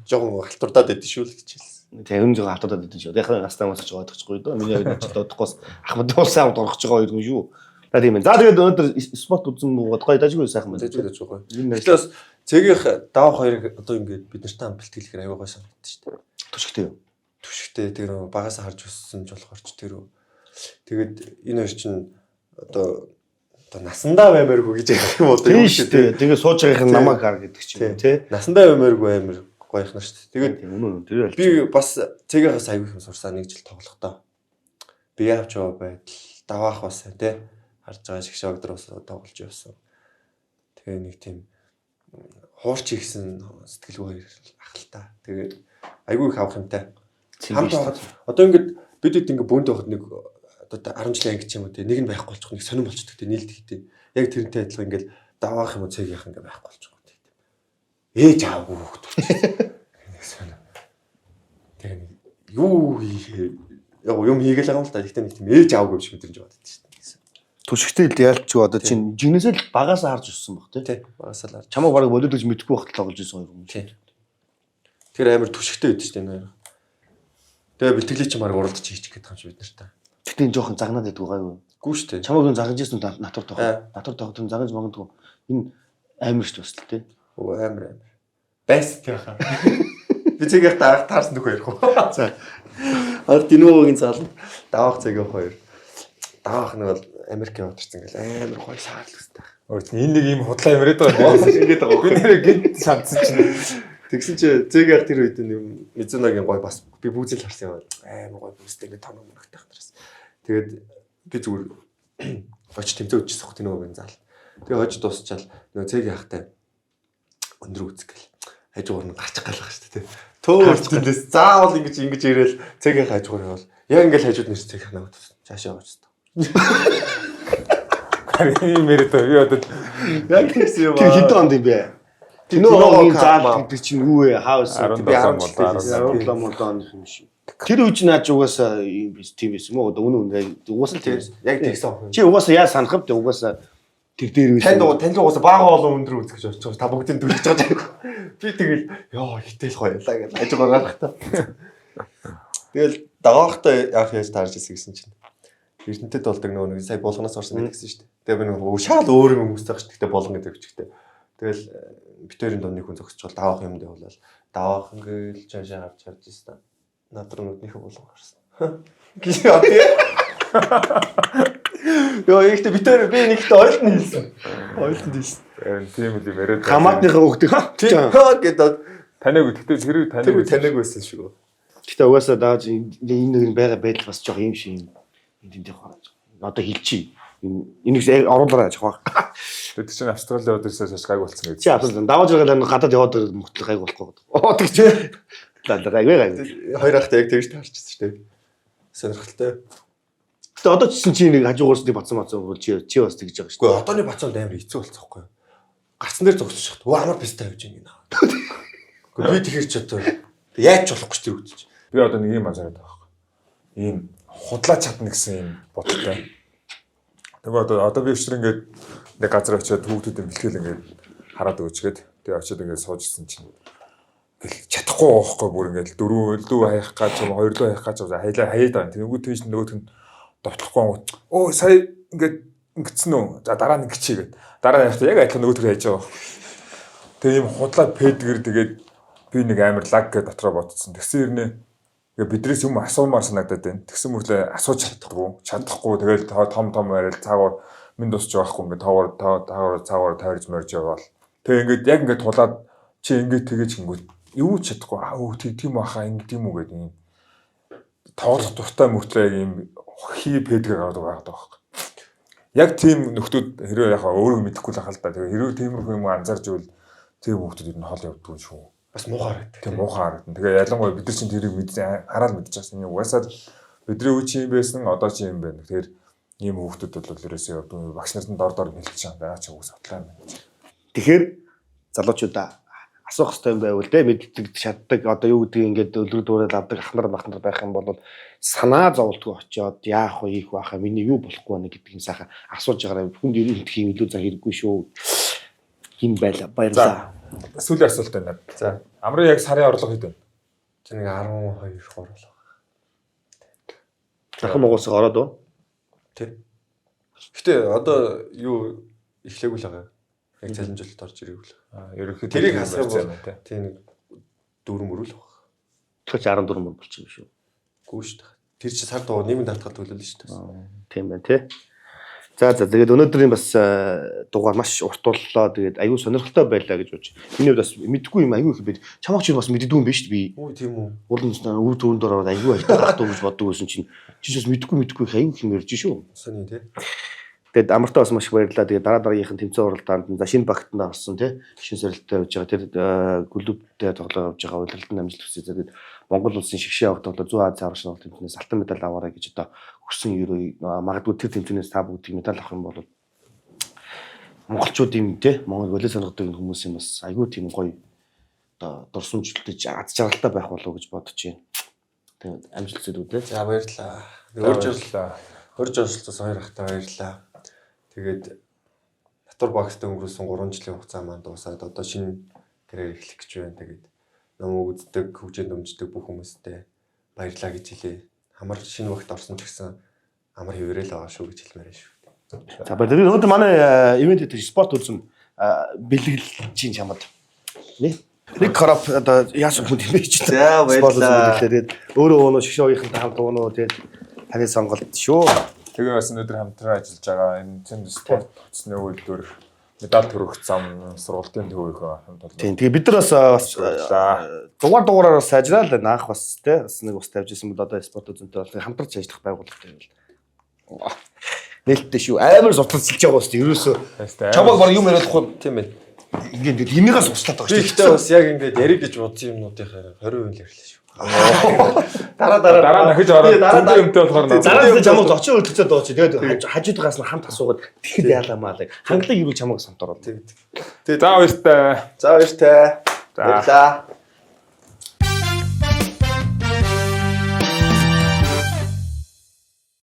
жоохон халтурдаад байдсан шүү л гэж хэлсэн. Тэгэн жоо хатуудад идэв шүү. Яг настаа мосч байгаа гэдэггүй дөө. Миний хувьд ч дуудахгүйс ахмад уусаа орох гэж байгаа юм шүү. За тийм ээ. За тэгээд өнөөдөр спорт үзэн буугаад гоё дажгүй сайхан байна. Дажгүй гоё. Гэтэл бас цэгийнх давах хоёрыг одоо ингээд бид нартай хам бэлтгэлэхээр аюу гой санагдаж шүү дээ. Түшигтэй юу? Түшигтэй тэр багасаа харж өссөн ч болохоор ч тэр. Тэгээд энэ хоёр чинь одоо насандаа баймааргүй гэж ярих юм уу? Тийм шүү дээ. Тэгээд сууж байгаахийн намайг хар гэдэг ч юм тий. Насандаа баймааргүй амар гоёх нар шүү дээ. Тэгээд үнэн тэр би бас цэгийнхээс аягүй юм сурсаа нэг жил тоглохдоо. Би явж байгаа байдал даваах бас тий. Харж байгаа шиг шогдор бас тоглож явсан. Тэгээ нэг тийм хуурч хийсэн сэтгэлгүй ахaltaа. Тэгээд аягүй их авах юмтай. Хамт байгаад одоо ингээд бид ингээд бөөнд байхад нэг одоо 10 жилийн анги ч юм уу тий. Нэг нь байхгүй болчих нэг сонирн болчихдог тий. Нийлдэг тий. Яг тэрнтэй адилхан ингээд даваах юм уу цэгийнх ингээд байхгүй болчих. Ээж аагүй хөхт. Тэгээ юу хийх юм хийгээл байгаа юм л та. Гэхдээ нэг тийм ээж аагүй биш мэдрэмж бодод шүү дээ. Түшигтэй л яалтч одоо чинь жигнэсэл багасаа харж өссөн баг тий. Багасаа л харж. Чамаг бараг бодод гэж мэдгүй багт тоглож байсан юм. Тий. Тэр амар түшигтэй байдсан шүү дээ энэ хоёр. Тэгээ бэлтгэлээ чи марг уралдаж хийчих гээд байгаа юм чи бид нартай. Тэгтээ энэ жоохон загнаад байдаг гайгүй. Гүү шүү дээ. Чамаг энэ загнажсэн натур тоглох. Натур тоглох юм загнаж магадгүй. Энэ амар шүү дээ тий. Оо амар. Бэст яхаа. Би цэгээр таарсан нөх ярих уу. За. Ард динуугийн заал давах цэгээ хоёр. Давах нь бол Америкийн удирсан гэл амар гоё саал үстэй. Энэ нэг юм худлаа юмрээд байгаа юм. Ингээд байгаа. Би нэрээ гинт шандсан чинь. Тэгсэн чи цэгээр тэр үед юм Мизунагийн гоё бас би бүүзэл харсан юм. Амар гоё бүстэй ингээд том мөнхтэй хатраас. Тэгээд би зүгээр гоч тэмцээ үжижсэн хөх динуугийн заал. Тэгээ хож дуусчаал нөгөө цэгийн хахтай өндөр үзгээл. Хажуугаар нь гарчих галах шүү дээ. Төөрч тэндээс заавал ингэж ирээл цэгийн хажуугаар явал яг ингээл хажууд нэрс цэг ханаад цаашаа явж та. Карийн мэрэд би одоо Яг тийсэн юм аа. Тэр хэдэн онд юм бэ? Тиноогийн заал гэдэг чинь юу вэ? Хаус би 17 онд юм шиг. Тэр үуч наач угаасаа юм биш тийм байсан мó одоо үнэн угаасаа тийм. Яг тэгсэн. Чи угаасаа яа санах вэ? Угаасаа тэр дээр тань угаасаа бага олон өндөр үзэж очиж байгаа. Та бүгдийг дүрж байгаа. Би тэгэл ёо хитэл хоёлаа гэж ажиг гаргах та. Тэгэл дагаахтай яах яаж таарч ирсэн гэсэн чинь. Эрдэнэтэд болдог нөгөө нэг сая болгоноос орсон гэдэг гэсэн шүү дээ. Тэгээ би нөгөө шал өөр юм хүмүүстэй байгаа шүү дээ. Болгон гэдэг өчгтэй. Тэгэл битэрийн донны хүн зогсчихвол даваах юм дээр болол даваах ингээл чаашаа авч харж ирсэн. Надруу нүднийхээ болгон гарсан. Гэж ёо ихтэй битэр би нэгтэй ойлтон хэлсэн. Ойлтон хэлсэн. Тийм үл юм яриад. хамаатныхаа өгдөг. гэдэг Танайг гэхдээ танайг байсан шүү. Гэтэ угаасаа дааж энэ нэг байгаа байдал бас жоох юм шиг энэ дээр хараад. Одоо хэлчихье. Энийг оруулаарай жоох. Тэд чинь Австралийн өдөрсөөс хойш гайг болсон гэж. Чи авсан. Даваж байгаа гадаад яваад мөртлөө гайг болохгүй. Оо тэг чи. Гайг. Хоёр ахтай яг тэгж таарчихсан шүү дээ. Сонирхолтой. Гэтэ одоо чи нэг хажуугаас нэг бацсан чи бас тэгж байгаа шүү. Гэхдээ одооны бацаанд амар хэцүү болцсон байхгүй юу? Гарцсан дээр зогсож шахт. Амар пистэ тавьж ингэ. Гэхдээ би тэгэхэр ч одоо яаж ч болохгүй ч тэр үгдэж. Би одоо нэг юм анзаараад байгаа байхгүй. Ийм худлаа чадна гэсэн юм бодолтой. Тэгээ одоо би өчтөр ингээд нэг газар очиод хүүхдүүдийн бэлтгэл ингээд хараад өгчгээд тэгээ очиод ингээд суужсэн чинь чадахгүй байхгүй бүр ингээд дөрөв хаях гэж хоёр лөө хаях гэж хаяад байгаа. Тэнгүүд тийш нөгөөх нь довтлохгүй ангууд. Оо сая ингээд ингэсэн үү? За дараа нь гिचээгээд. Дараа нь явахдаа яг адилхан нөгөөдгөө хайж байгаа. Тэгээ ийм худлаа пэдгэр тэгээд би нэг амар лаг гэж дотроо бодсон. Тэгсэн хэрнээ бидрээс юм асуумаар санагдаад байна. Тэгсэн мөрлөө асууж чадахгүй. Тэгэл том байрал цаагаар минь дусч байхгүй ингээд цаагаар тойрж морж яваал. Тэгээ ингээд яг ингээд тулаад чи ингээд тэгэж гингүүт юу ч чадахгүй. Тийм баха ингээд юм уу гэдэг юм. Тоглох дуртай мөртлөө яг ийм хий пэдгэр гаргадаг байхгүй. Яг тийм нөхдүүд хэрвээ яхаа өөрөө мэдэхгүй л ахал та. Тэгээ хэрвээ тиймэрхүү юм анзаарч ивэл тийм нөхдүүд нь хол явдгүй шүү. Бас муухай харагдав. Тийм муухай харагдана. Тэгээ ялангуяа бид нар чинь тэрийг хараад мэдчихсэн. Угаасаа бидний үе чи юм байсан, одоо чи юм байна. Тэгэхээр ийм хүүхдүүд бол ерөөсөө явдгүй. Багш нарт дор хэлчих байгаа ч угсаа утлаа юм. Тэгэхээр залуучуудаа асуух хэрэгтэй юм байвал те мэддэг чаддаг одоо юу гэдгийг ингээд өлрөд дуурайд авдаг ахнар байх юм бол санаа зовлтгүй очиод яах вэ ийх баха миний юу болохгүй байна гэдгийг сайхан асууж байгаарай. Хүнд ирэх юм илүү за хэрэггүй шүү. Хин байла баярлаа. Сүүлийн асуулт байна. За. Амрын яг сарын орлого хэд вэ? Чи нэг 12 3 болоо. Дахин угаас ороод уу? Тэ. Гэтэ одоо юу эхлэегүй л байгаа. Яг цалинжуулалт орж ирэв л. Ерөнхийдөө тэрийг хасах юм тийм нэг 4 мөрөл баг. Тэгэхээр 14 мөр болчих юм шүү. Гүү шүү дээ. Тэр чи сар дуу нийгмийн даатгал төлөөлнө шүү дээ. Тийм байна тий. За тэгээд өнөөдрийн бас дугаар маш урт боллоо. Тэгээд аюу сонирхолтой байлаа гэж бодож. Миний хувьд бас мэдгүй юм аюу их байд. Чамаач бас мэддгүй юм биш би. Өө тийм үү. Уран үр төвөнд ороод аюу айтаа гахтуу гэж боддог байсан чинь чи бас мэдгүй их аюу их юм ярьж шүү. Сони тий. Тэгээд амартаа бас маш их баярлалаа. Тэгээд дараагийнх нь тэмцээн уралдаанд за шинэ багтанд орсон тий. Шинэ сорилттой явж байгаа. Тэр клубтэй тоглоо явж байгаа удирдалтын амжилт хүсье. Тэгээд Монгол улсын шигшээ авах тоглоо 100 Аз аврал тэмцээнээс алтан медаль аваарай гэж одоо өгсөн ерөө магадгүй тэр тэмцээнээс та бүгдийг медаль авах юм бол монголчуудын тий Монгол волей сонгодог хүмүүсийн бас аюу тийм гоё одоо дурсамжлж аз жаргалтай байх болов уу гэж бодож байна. Тэгээд амжилт зүйлүүдээ. За баярлалаа. Хөрж оролцсон хоёр ахтай баярлалаа. Тэгээд натур багстай өнгөрүүлсэн 3 жилийн хугацаа маань дуусаад одоо шинэ карьер эхлэх гэж байна. Тэгээд намайг үздэг, хөгжөөнд өмждөг бүх хүмүүстээ баярлалаа гэж хэлье. Амар шинэ багт орсон ч гэсэн амар хэвээрэл байгаа шүү гэж хэлмээр байна шүү. За баярлалаа. Өнөөдөр манай ивент гэдэг спорт үзэн бэлгэлж чинь чамд. Нэг корап одоо яасан хүн юм бэ ч. За баярлалаа. Өөрөө өнөө шгшөөгийн хамт өнөө тэгээд таны сонголт шүү. Тэгээ бас өнөөдөр хамтран ажиллаж байгаа энэ цэм спорт хөтсний үйлдвэр медаль төрөх зам сургалтын төвийнхөө хамт олон. Тийм. Тэгээ бид нар бас дугаараар бас сайжраад наах бас тий бас нэг ус тавьж исэн бол одоо спорт үзэнтэй бол хамтарч ажиллах байгууллагатай байл. Нээлттэй шүү. Амар судлалцж байгаа бас ерөөсөө чамаг баг юм ярихгүй Тийм ээ. ингээд энийгээс уучлаад байгаа шүү. Гэхдээ бас яг ингээд яриг гэж бодсон юмнуудынхаа 20% л ярьлаа шүү. Дараа нөхөж ороод зөндөө юмтай болохоор Зараас чамаг зочин үлдчихээд дооч. Тэгээд хажуудгаас нь хамт асуугаад тэгэхэд яалаа маалаа. Хангалан ирүүл чамаг самт ороод. Тэгээд за баяртай. За баяртай. Баярлалаа.